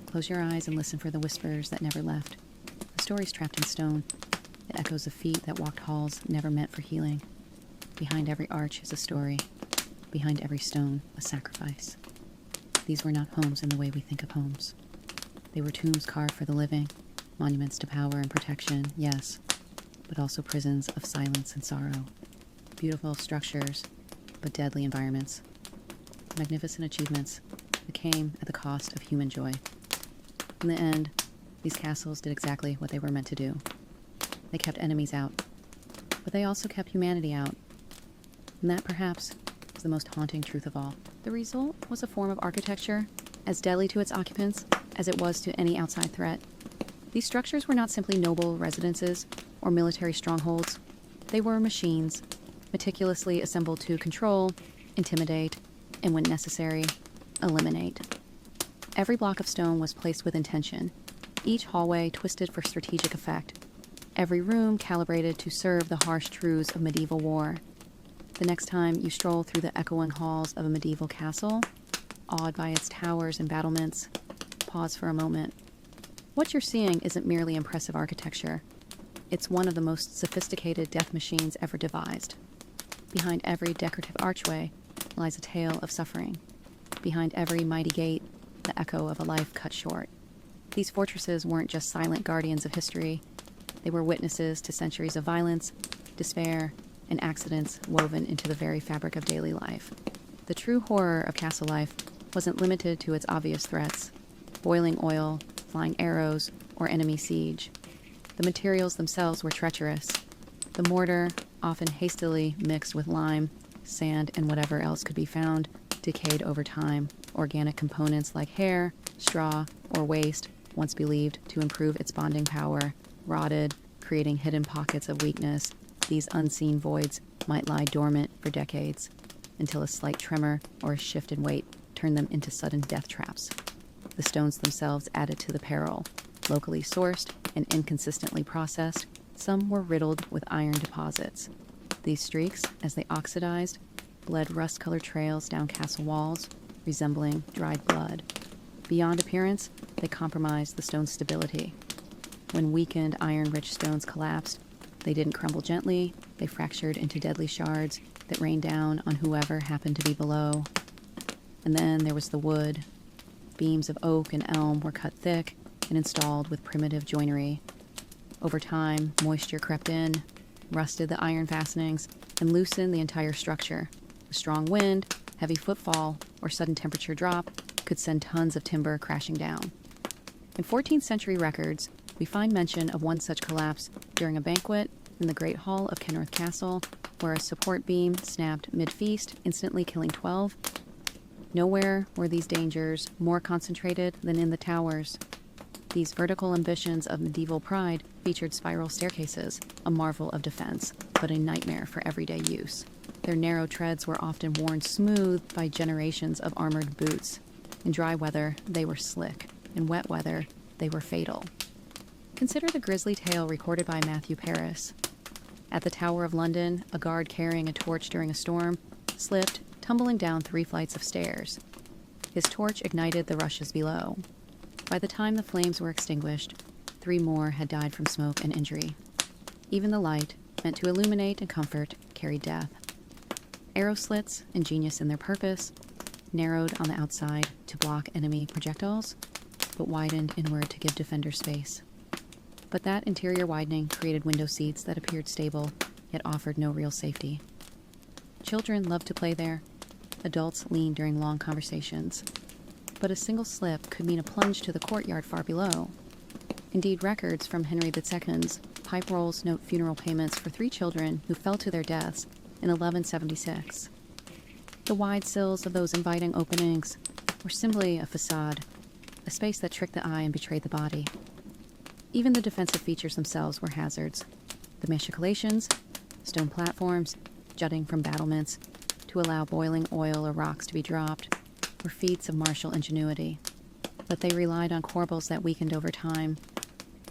Close your eyes and listen for the whispers that never left, the stories trapped in stone, the echoes of feet that walked halls never meant for healing. Behind every arch is a story, behind every stone, a sacrifice. These were not homes in the way we think of homes. They were tombs carved for the living, monuments to power and protection, yes, but also prisons of silence and sorrow. Beautiful structures, but deadly environments. Magnificent achievements that came at the cost of human joy. In the end, these castles did exactly what they were meant to do. they kept enemies out, but they also kept humanity out. And that, perhaps, is the most haunting truth of all. The result was a form of architecture as deadly to its occupants as it was to any outside threat. These structures were not simply noble residences or military strongholds. They were machines, meticulously assembled to control, intimidate, and when necessary, eliminate. Every block of stone was placed with intention, each hallway twisted for strategic effect, every room calibrated to serve the harsh truths of medieval war. The next time you stroll through the echoing halls of a medieval castle, awed by its towers and battlements, pause for a moment. What you're seeing isn't merely impressive architecture. It's one of the most sophisticated death machines ever devised. Behind every decorative archway lies a tale of suffering. Behind every mighty gate, the echo of a life cut short. These fortresses weren't just silent guardians of history. They were witnesses to centuries of violence, despair, and accidents woven into the very fabric of daily life. The true horror of castle life wasn't limited to its obvious threats: boiling oil, flying arrows, or enemy siege. The materials themselves were treacherous. The mortar, often hastily mixed with lime, sand, and whatever else could be found, decayed over time. Organic components like hair, straw, or waste, once believed to improve its bonding power, rotted, creating hidden pockets of weakness. These unseen voids might lie dormant for decades, until a slight tremor or a shift in weight turned them into sudden death traps. The stones themselves added to the peril. Locally sourced and inconsistently processed, some were riddled with iron deposits. These streaks, as they oxidized, bled rust-colored trails down castle walls, resembling dried blood. Beyond appearance, they compromised the stone's stability. When weakened, iron-rich stones collapsed, they didn't crumble gently, they fractured into deadly shards that rained down on whoever happened to be below. And then there was the wood. Beams of oak and elm were cut thick and installed with primitive joinery. Over time, moisture crept in, rusted the iron fastenings, and loosened the entire structure. A strong wind, heavy footfall, or sudden temperature drop could send tons of timber crashing down. In 14th century records, we find mention of one such collapse during a banquet in the Great Hall of Kenilworth Castle, where a support beam snapped mid-feast, instantly killing 12. Nowhere were these dangers more concentrated than in the towers. These vertical ambitions of medieval pride featured spiral staircases, a marvel of defense, but a nightmare for everyday use. Their narrow treads were often worn smooth by generations of armored boots. In dry weather, they were slick. In wet weather, they were fatal. Consider the grisly tale recorded by Matthew Paris. At the Tower of London, a guard carrying a torch during a storm slipped, tumbling down 3 flights of stairs. His torch ignited the rushes below. By the time the flames were extinguished, 3 more had died from smoke and injury. Even the light, meant to illuminate and comfort, carried death. Arrow slits, ingenious in their purpose, narrowed on the outside to block enemy projectiles, but widened inward to give defenders space. But that interior widening created window seats that appeared stable, yet offered no real safety. Children loved to play there. Adults leaned during long conversations. But a single slip could mean a plunge to the courtyard far below. Indeed, records from Henry II's pipe rolls note funeral payments for 3 children who fell to their deaths in 1176. The wide sills of those inviting openings were simply a facade, a space that tricked the eye and betrayed the body. Even the defensive features themselves were hazards. The machicolations, stone platforms, jutting from battlements to allow boiling oil or rocks to be dropped, were feats of martial ingenuity. But they relied on corbels that weakened over time.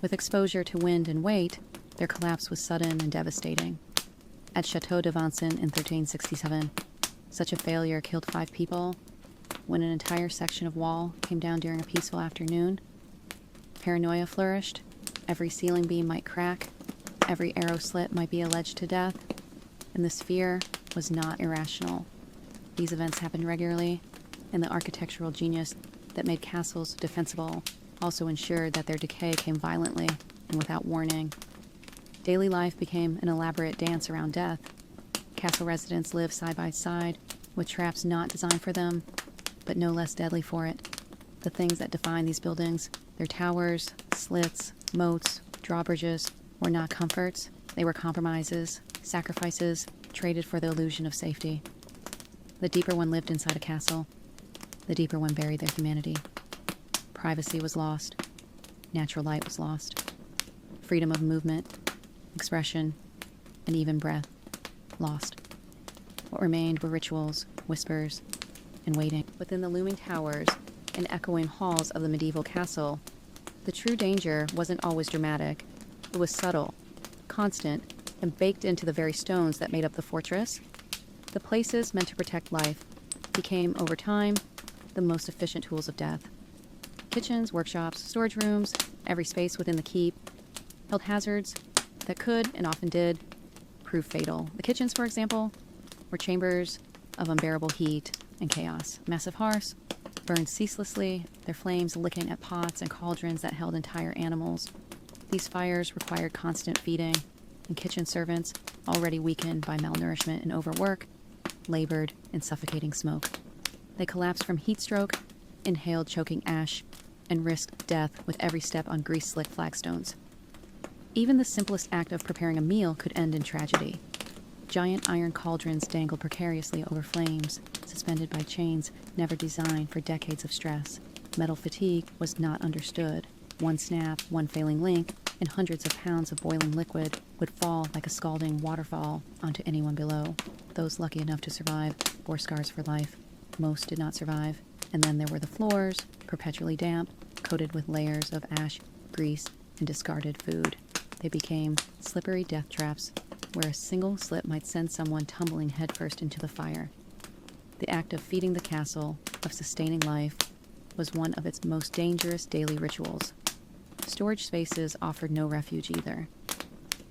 With exposure to wind and weight, their collapse was sudden and devastating. At Chateau de Vincennes in 1367, such a failure killed 5 people. When an entire section of wall came down during a peaceful afternoon, paranoia flourished. Every ceiling beam might crack, every arrow slit might be alleged to death, and this fear was not irrational. These events happened regularly, and the architectural genius that made castles defensible also ensured that their decay came violently and without warning. Daily life became an elaborate dance around death. Castle residents lived side by side, with traps not designed for them, but no less deadly for it. The things that define these buildings, their towers, slits, moats, drawbridges, were not comforts, they were compromises, sacrifices traded for the illusion of safety. The deeper one lived inside a castle, the deeper one buried their humanity. Privacy was lost. Natural light was lost. Freedom of movement, expression, and even breath lost. What remained were rituals, whispers, and waiting. Within the looming towers and echoing halls of the medieval castle, the true danger wasn't always dramatic. It was subtle, constant, and baked into the very stones that made up the fortress. The places meant to protect life became, over time, the most efficient tools of death. Kitchens, workshops, storage rooms, every space within the keep held hazards that could, and often did, prove fatal. The kitchens, for example, were chambers of unbearable heat and chaos. Massive hearths burned ceaselessly, their flames licking at pots and cauldrons that held entire animals. These fires required constant feeding, and kitchen servants, already weakened by malnourishment and overwork, labored in suffocating smoke. They collapsed from heat stroke, inhaled choking ash, and risked death with every step on grease-slick flagstones. Even the simplest act of preparing a meal could end in tragedy. Giant iron cauldrons dangled precariously over flames, suspended by chains never designed for decades of stress. Metal fatigue was not understood. One snap, one failing link, and hundreds of pounds of boiling liquid would fall like a scalding waterfall onto anyone below. Those lucky enough to survive bore scars for life. Most did not survive. And then there were the floors, perpetually damp, coated with layers of ash, grease, and discarded food. They became slippery death traps, where a single slip might send someone tumbling headfirst into the fire. The act of feeding the castle, of sustaining life, was one of its most dangerous daily rituals. Storage spaces offered no refuge either.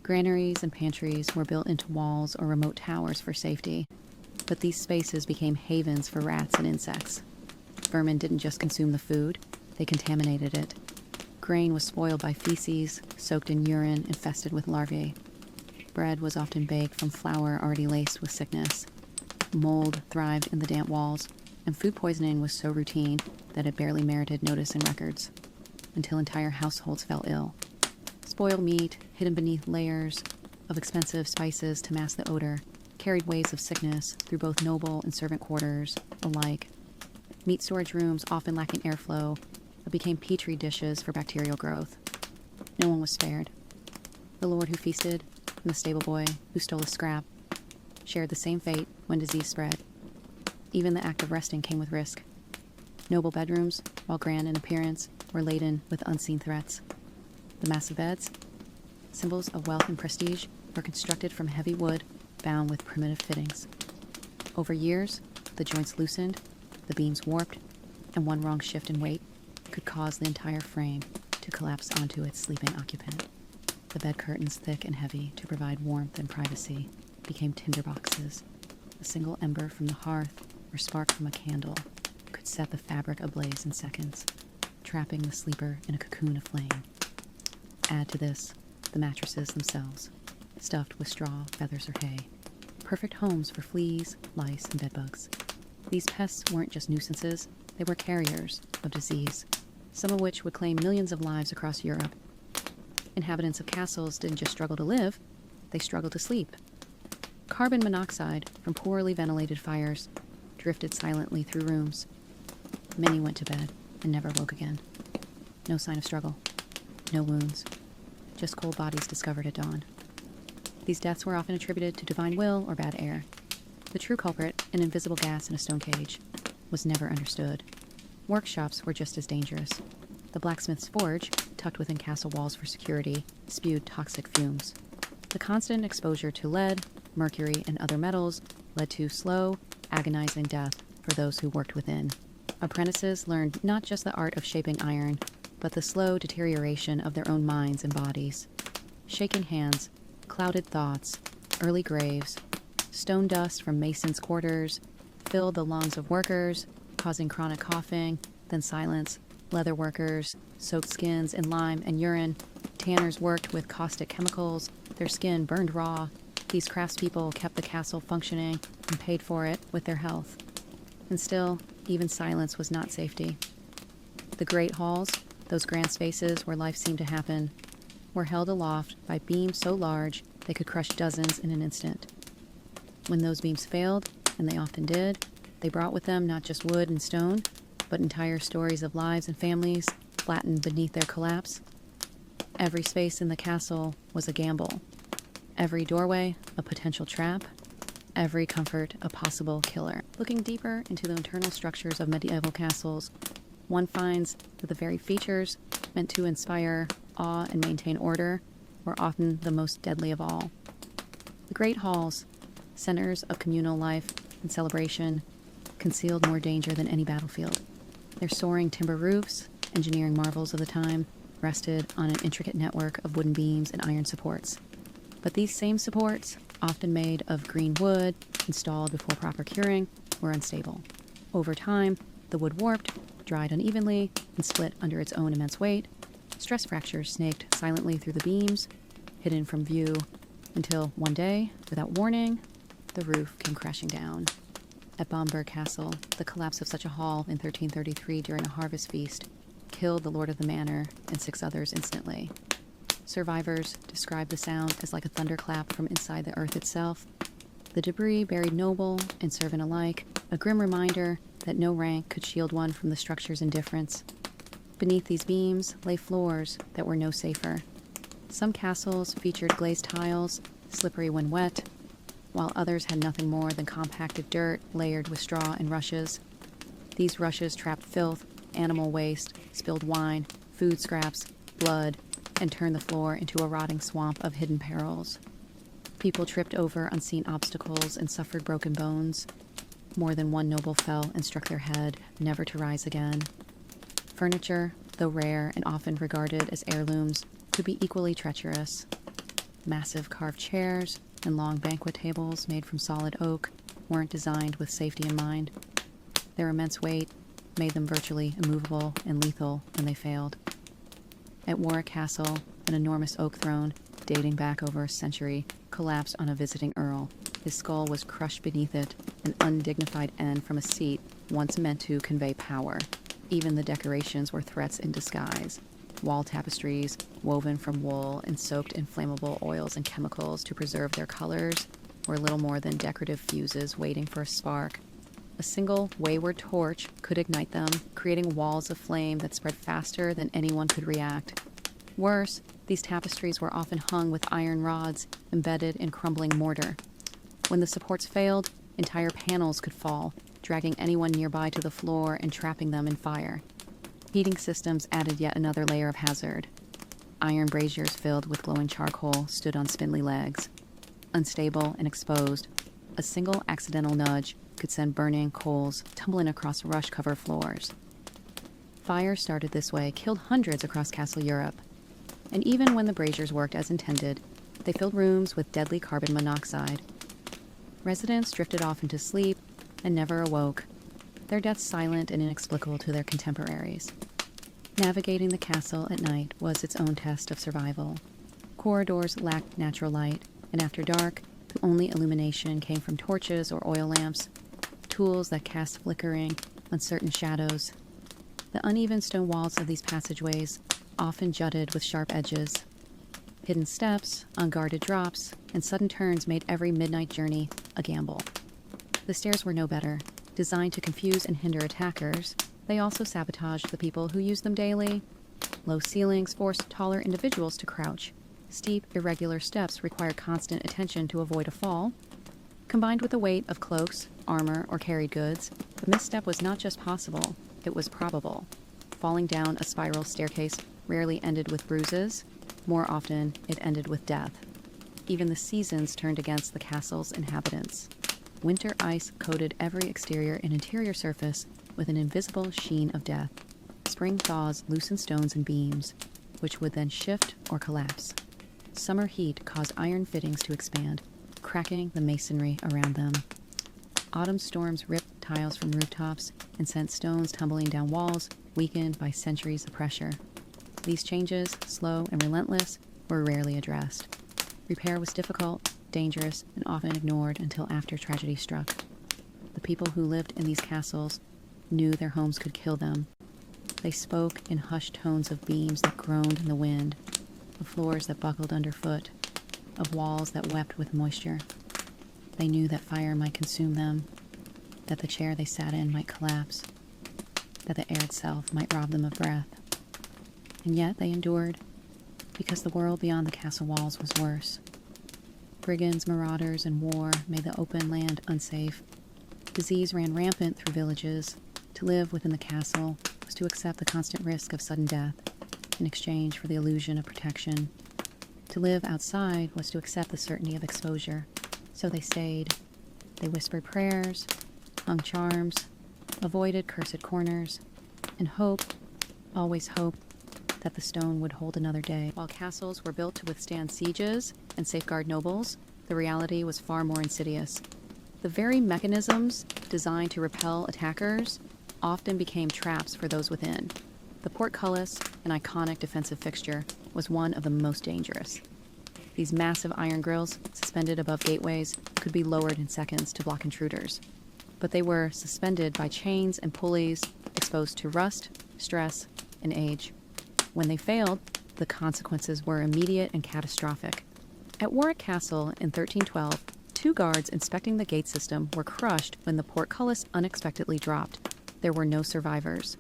Granaries and pantries were built into walls or remote towers for safety, but these spaces became havens for rats and insects. Vermin didn't just consume the food, they contaminated it. Grain was spoiled by feces, soaked in urine, infested with larvae. Bread was often baked from flour already laced with sickness. Mold thrived in the damp walls, and food poisoning was so routine that it barely merited notice in records, until entire households fell ill. Spoiled meat, hidden beneath layers of expensive spices to mask the odor, carried waves of sickness through both noble and servant quarters alike. Meat storage rooms, often lacking airflow, became petri dishes for bacterial growth. No one was spared. The lord who feasted and the stable boy who stole a scrap shared the same fate when disease spread. Even the act of resting came with risk. Noble bedrooms, while grand in appearance, were laden with unseen threats. The massive beds, symbols of wealth and prestige, were constructed from heavy wood bound with primitive fittings. Over years, the joints loosened, the beams warped, and one wrong shift in weight could cause the entire frame to collapse onto its sleeping occupant. The bed curtains, thick and heavy to provide warmth and privacy, became tinderboxes. A single ember from the hearth or spark from a candle could set the fabric ablaze in seconds, trapping the sleeper in a cocoon of flame. Add to this the mattresses themselves, stuffed with straw, feathers, or hay. Perfect homes for fleas, lice, and bedbugs. These pests weren't just nuisances, they were carriers of disease, some of which would claim millions of lives across Europe. Inhabitants of castles didn't just struggle to live, they struggled to sleep. Carbon monoxide from poorly ventilated fires drifted silently through rooms. Many went to bed and never woke again. No sign of struggle, no wounds, just cold bodies discovered at dawn. These deaths were often attributed to divine will or bad air. The true culprit, an invisible gas in a stone cage, was never understood. Workshops were just as dangerous. The blacksmith's forge, tucked within castle walls for security, spewed toxic fumes. The constant exposure to lead, mercury, and other metals led to slow, agonizing death for those who worked within. Apprentices learned not just the art of shaping iron, but the slow deterioration of their own minds and bodies. Shaking hands, clouded thoughts, early graves, stone dust from masons' quarters filled the lungs of workers, causing chronic coughing, then silence. Leather workers soaked skins in lime and urine. Tanners worked with caustic chemicals. Their skin burned raw. These craftspeople kept the castle functioning and paid for it with their health. And still, even silence was not safety. The great halls, those grand spaces where life seemed to happen, were held aloft by beams so large they could crush dozens in an instant. When those beams failed, and they often did, they brought with them not just wood and stone, but entire stories of lives and families flattened beneath their collapse. Every space in the castle was a gamble. Every doorway, a potential trap. Every comfort, a possible killer. Looking deeper into the internal structures of medieval castles, one finds that the very features meant to inspire awe and maintain order were often the most deadly of all. The great halls, centers of communal life and celebration, concealed more danger than any battlefield. Their soaring timber roofs, engineering marvels of the time, rested on an intricate network of wooden beams and iron supports. But these same supports, often made of green wood, installed before proper curing, were unstable. Over time, the wood warped, dried unevenly, and split under its own immense weight. Stress fractures snaked silently through the beams, hidden from view, until one day, without warning, the roof came crashing down. At Bamberg Castle, the collapse of such a hall in 1333 during a harvest feast killed the lord of the manor and 6 others instantly. Survivors describe the sound as like a thunderclap from inside the earth itself. The debris buried noble and servant alike, a grim reminder that no rank could shield one from the structure's indifference. Beneath these beams lay floors that were no safer. Some castles featured glazed tiles, slippery when wet, while others had nothing more than compacted dirt layered with straw and rushes. These rushes trapped filth, animal waste, spilled wine, food scraps, blood, and turned the floor into a rotting swamp of hidden perils. People tripped over unseen obstacles and suffered broken bones. More than one noble fell and struck their head, never to rise again. Furniture, though rare and often regarded as heirlooms, could be equally treacherous. Massive carved chairs and long banquet tables made from solid oak weren't designed with safety in mind. Their immense weight made them virtually immovable and lethal when they failed. At Warwick Castle, an enormous oak throne, dating back over a century, collapsed on a visiting earl. His skull was crushed beneath it, an undignified end from a seat once meant to convey power. Even the decorations were threats in disguise. Wall tapestries, woven from wool and soaked in flammable oils and chemicals to preserve their colors, were little more than decorative fuses waiting for a spark. A single wayward torch could ignite them, creating walls of flame that spread faster than anyone could react. Worse, these tapestries were often hung with iron rods embedded in crumbling mortar. When the supports failed, entire panels could fall, dragging anyone nearby to the floor and trapping them in fire. Heating systems added yet another layer of hazard. Iron braziers filled with glowing charcoal stood on spindly legs. Unstable and exposed, a single accidental nudge could send burning coals tumbling across rush-covered floors. Fire started this way killed hundreds across Castle Europe. And even when the braziers worked as intended, they filled rooms with deadly carbon monoxide. Residents drifted off into sleep and never awoke, their deaths silent and inexplicable to their contemporaries. Navigating the castle at night was its own test of survival. Corridors lacked natural light, and after dark, the only illumination came from torches or oil lamps, tools that cast flickering, uncertain shadows. The uneven stone walls of these passageways often jutted with sharp edges. Hidden steps, unguarded drops, and sudden turns made every midnight journey a gamble. The stairs were no better. Designed to confuse and hinder attackers, they also sabotaged the people who used them daily. Low ceilings forced taller individuals to crouch. Steep, irregular steps required constant attention to avoid a fall. Combined with the weight of cloaks, armor, or carried goods, the misstep was not just possible, it was probable. Falling down a spiral staircase rarely ended with bruises. More often, it ended with death. Even the seasons turned against the castle's inhabitants. Winter ice coated every exterior and interior surface with an invisible sheen of death. Spring thaws loosened stones and beams, which would then shift or collapse. Summer heat caused iron fittings to expand, cracking the masonry around them. Autumn storms ripped tiles from rooftops and sent stones tumbling down walls, weakened by centuries of pressure. These changes, slow and relentless, were rarely addressed. Repair was difficult, dangerous, and often ignored until after tragedy struck. The people who lived in these castles knew their homes could kill them. They spoke in hushed tones of beams that groaned in the wind, of floors that buckled underfoot, of walls that wept with moisture. They knew that fire might consume them, that the chair they sat in might collapse, that the air itself might rob them of breath. And yet they endured, because the world beyond the castle walls was worse. Brigands, marauders, and war made the open land unsafe. Disease ran rampant through villages. To live within the castle was to accept the constant risk of sudden death in exchange for the illusion of protection. To live outside was to accept the certainty of exposure. So they stayed. They whispered prayers, hung charms, avoided cursed corners, and hoped, always hoped, that the stone would hold another day. While castles were built to withstand sieges and safeguard nobles, the reality was far more insidious. The very mechanisms designed to repel attackers often became traps for those within. The portcullis, an iconic defensive fixture, was one of the most dangerous. These massive iron grills, suspended above gateways, could be lowered in seconds to block intruders. But they were suspended by chains and pulleys, exposed to rust, stress, and age. When they failed, the consequences were immediate and catastrophic. At Warwick Castle in 1312, 2 guards inspecting the gate system were crushed when the portcullis unexpectedly dropped. There were no survivors.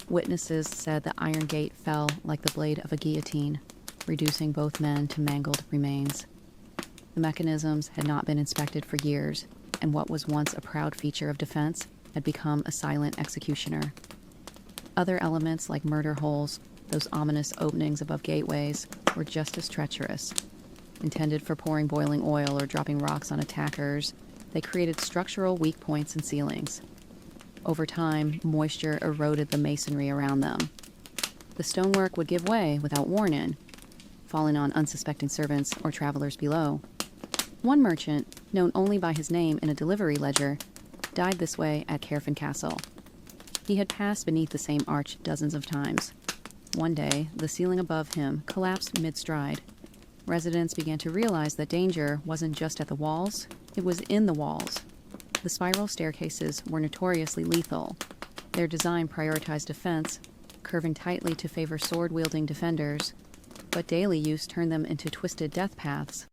Witnesses said the iron gate fell like the blade of a guillotine, reducing both men to mangled remains. The mechanisms had not been inspected for years, and what was once a proud feature of defense had become a silent executioner. Other elements like murder holes, those ominous openings above gateways, were just as treacherous. Intended for pouring boiling oil or dropping rocks on attackers, they created structural weak points in ceilings. Over time, moisture eroded the masonry around them. The stonework would give way without warning, falling on unsuspecting servants or travelers below. One merchant, known only by his name in a delivery ledger, died this way at Caerphilly Castle. He had passed beneath the same arch dozens of times. One day, the ceiling above him collapsed mid-stride. Residents began to realize that danger wasn't just at the walls, it was in the walls. The spiral staircases were notoriously lethal. Their design prioritized defense, curving tightly to favor sword-wielding defenders, but daily use turned them into twisted death paths.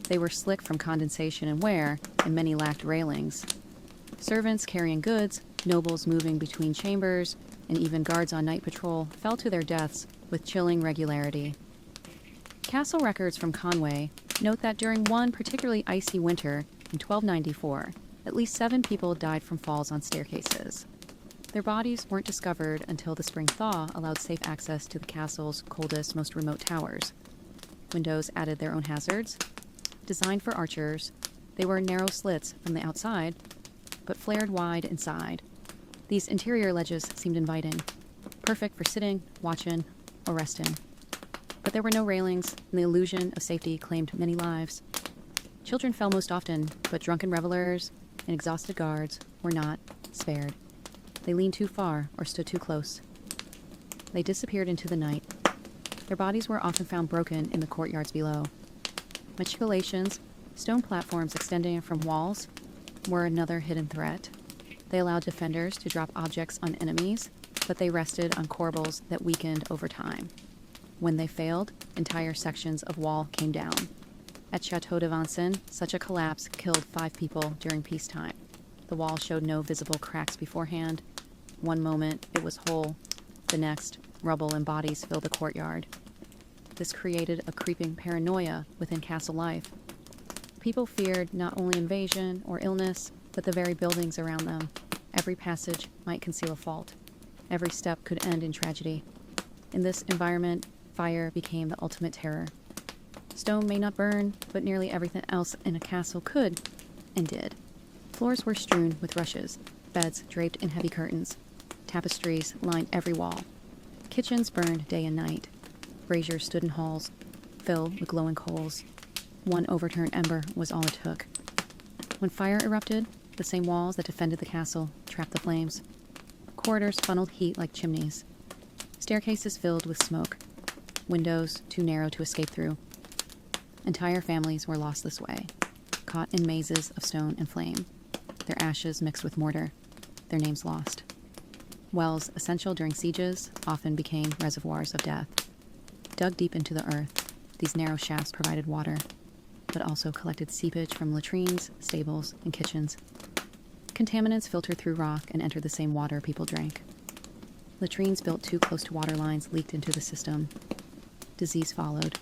They were slick from condensation and wear, and many lacked railings. Servants carrying goods, nobles moving between chambers, and even guards on night patrol fell to their deaths with chilling regularity. Castle records from Conway note that during one particularly icy winter in 1294, at least 7 people died from falls on staircases. Their bodies weren't discovered until the spring thaw allowed safe access to the castle's coldest, most remote towers. Windows added their own hazards. Designed for archers, they were narrow slits from the outside, but flared wide inside. These interior ledges seemed inviting, perfect for sitting, watching, or resting. But there were no railings, and the illusion of safety claimed many lives. Children fell most often, but drunken revelers and exhausted guards were not spared. They leaned too far or stood too close. They disappeared into the night. Their bodies were often found broken in the courtyards below. Machicolations, stone platforms extending from walls, were another hidden threat. They allowed defenders to drop objects on enemies, but they rested on corbels that weakened over time. When they failed, entire sections of wall came down. At Chateau de Vincennes, such a collapse killed 5 people during peacetime. The wall showed no visible cracks beforehand. One moment, it was whole. The next, rubble and bodies filled the courtyard. This created a creeping paranoia within castle life. People feared not only invasion or illness, but the very buildings around them. Every passage might conceal a fault. Every step could end in tragedy. In this environment, fire became the ultimate terror. Stone may not burn, but nearly everything else in a castle could, and did. Floors were strewn with rushes, beds draped in heavy curtains. Tapestries lined every wall. Kitchens burned day and night. Braziers stood in halls, filled with glowing coals. One overturned ember was all it took. When fire erupted, the same walls that defended the castle trapped the flames. Corridors funneled heat like chimneys. Staircases filled with smoke. Windows too narrow to escape through. Entire families were lost this way, caught in mazes of stone and flame. Their ashes mixed with mortar, their names lost. Wells, essential during sieges, often became reservoirs of death. Dug deep into the earth, These narrow shafts provided water, but also collected seepage from latrines, stables, and kitchens. Contaminants filtered through rock and entered the same water people drank. Latrines built too close to water lines leaked into the system. Disease followed.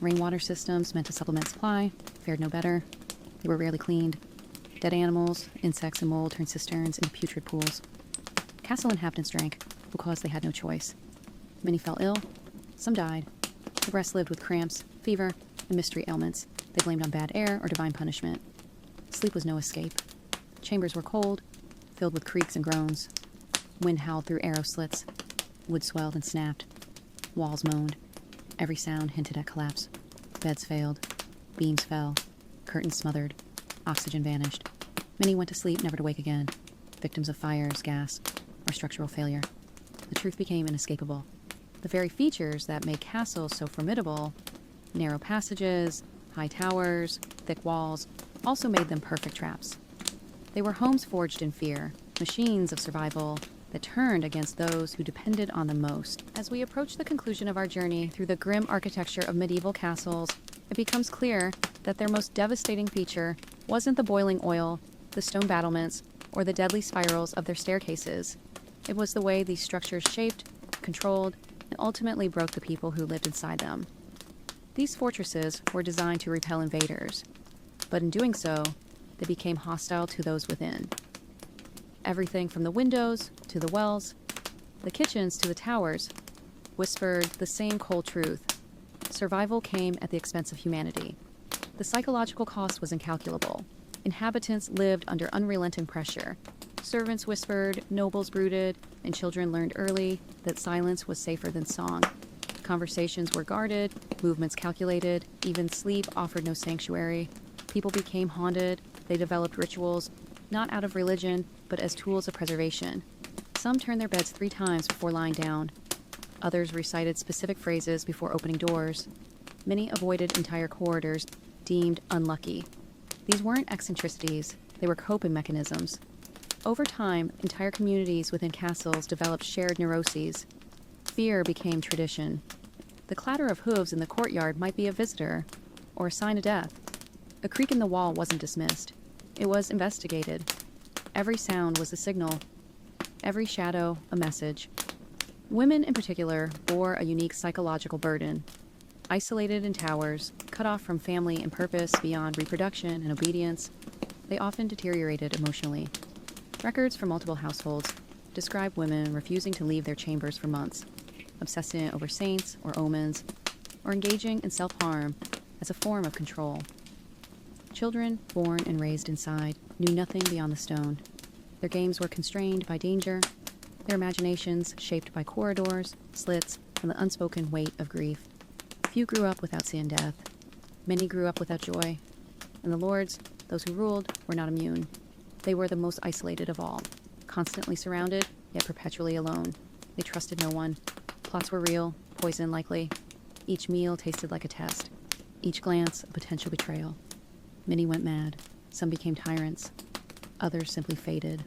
Rainwater systems meant to supplement supply fared no better. They were rarely cleaned. Dead animals, insects, and mold turned cisterns into putrid pools. Castle inhabitants drank because they had no choice. Many fell ill. Some died. The rest lived with cramps, fever, and mystery ailments they blamed on bad air or divine punishment. Sleep was no escape. Chambers were cold, filled with creaks and groans. Wind howled through arrow slits. Wood swelled and snapped. Walls moaned. Every sound hinted at collapse. Beds failed. Beams fell. Curtains smothered. Oxygen vanished. Many went to sleep, never to wake again, victims of fires, gas, or structural failure. The truth became inescapable. The very features that make castles so formidable, narrow passages, high towers, thick walls, also made them perfect traps. They were homes forged in fear, machines of survival that turned against those who depended on them most. As we approach the conclusion of our journey through the grim architecture of medieval castles, it becomes clear that their most devastating feature wasn't the boiling oil, the stone battlements, or the deadly spirals of their staircases. It was the way these structures shaped, controlled, and ultimately broke the people who lived inside them. These fortresses were designed to repel invaders, but in doing so, they became hostile to those within. Everything from the windows to the wells, the kitchens to the towers, whispered the same cold truth. Survival came at the expense of humanity. The psychological cost was incalculable. Inhabitants lived under unrelenting pressure. Servants whispered, nobles brooded, and children learned early that silence was safer than song. Conversations were guarded, movements calculated, even sleep offered no sanctuary. People became haunted. They developed rituals, not out of religion, but as tools of preservation. Some turned their beds 3 times before lying down. Others recited specific phrases before opening doors. Many avoided entire corridors, deemed unlucky. These weren't eccentricities, they were coping mechanisms. Over time, entire communities within castles developed shared neuroses. Fear became tradition. The clatter of hooves in the courtyard might be a visitor, or a sign of death. A creak in the wall wasn't dismissed. It was investigated. Every sound was a signal. Every shadow, a message. Women, in particular, bore a unique psychological burden. Isolated in towers, cut off from family and purpose beyond reproduction and obedience, they often deteriorated emotionally. Records from multiple households describe women refusing to leave their chambers for months, obsessing over saints or omens, or engaging in self-harm as a form of control. Children, born and raised inside, knew nothing beyond the stone. Their games were constrained by danger, their imaginations shaped by corridors, slits, and the unspoken weight of grief. Few grew up without seeing death. Many grew up without joy. And the lords, those who ruled, were not immune. They were the most isolated of all, constantly surrounded, yet perpetually alone. They trusted no one. Plots were real, poison likely. Each meal tasted like a test. Each glance a potential betrayal. Many went mad. Some became tyrants. Others simply faded,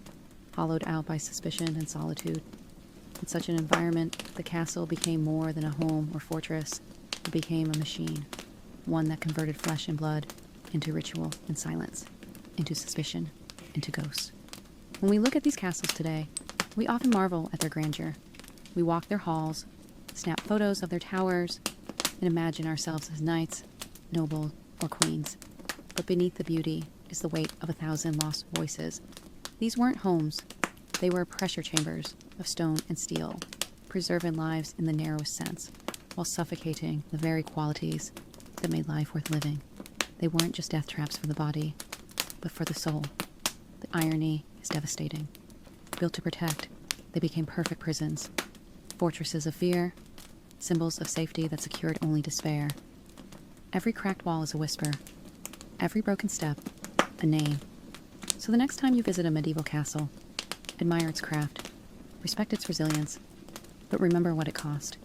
hollowed out by suspicion and solitude. In such an environment, the castle became more than a home or fortress. It became a machine, one that converted flesh and blood into ritual and silence, into suspicion, into ghosts. When we look at these castles today, we often marvel at their grandeur. We walk their halls, snap photos of their towers, and imagine ourselves as knights, nobles, or queens. But beneath the beauty is the weight of 1,000 lost voices. These weren't homes. They were pressure chambers of stone and steel, preserving lives in the narrowest sense, while suffocating the very qualities that made life worth living. They weren't just death traps for the body, but for the soul. The irony is devastating. Built to protect, they became perfect prisons, fortresses of fear, symbols of safety that secured only despair. Every cracked wall is a whisper, every broken step, a name. So the next time you visit a medieval castle, admire its craft, respect its resilience, but remember what it cost.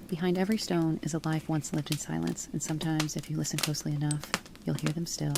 Behind every stone is a life once lived in silence, and sometimes, if you listen closely enough, you'll hear them still.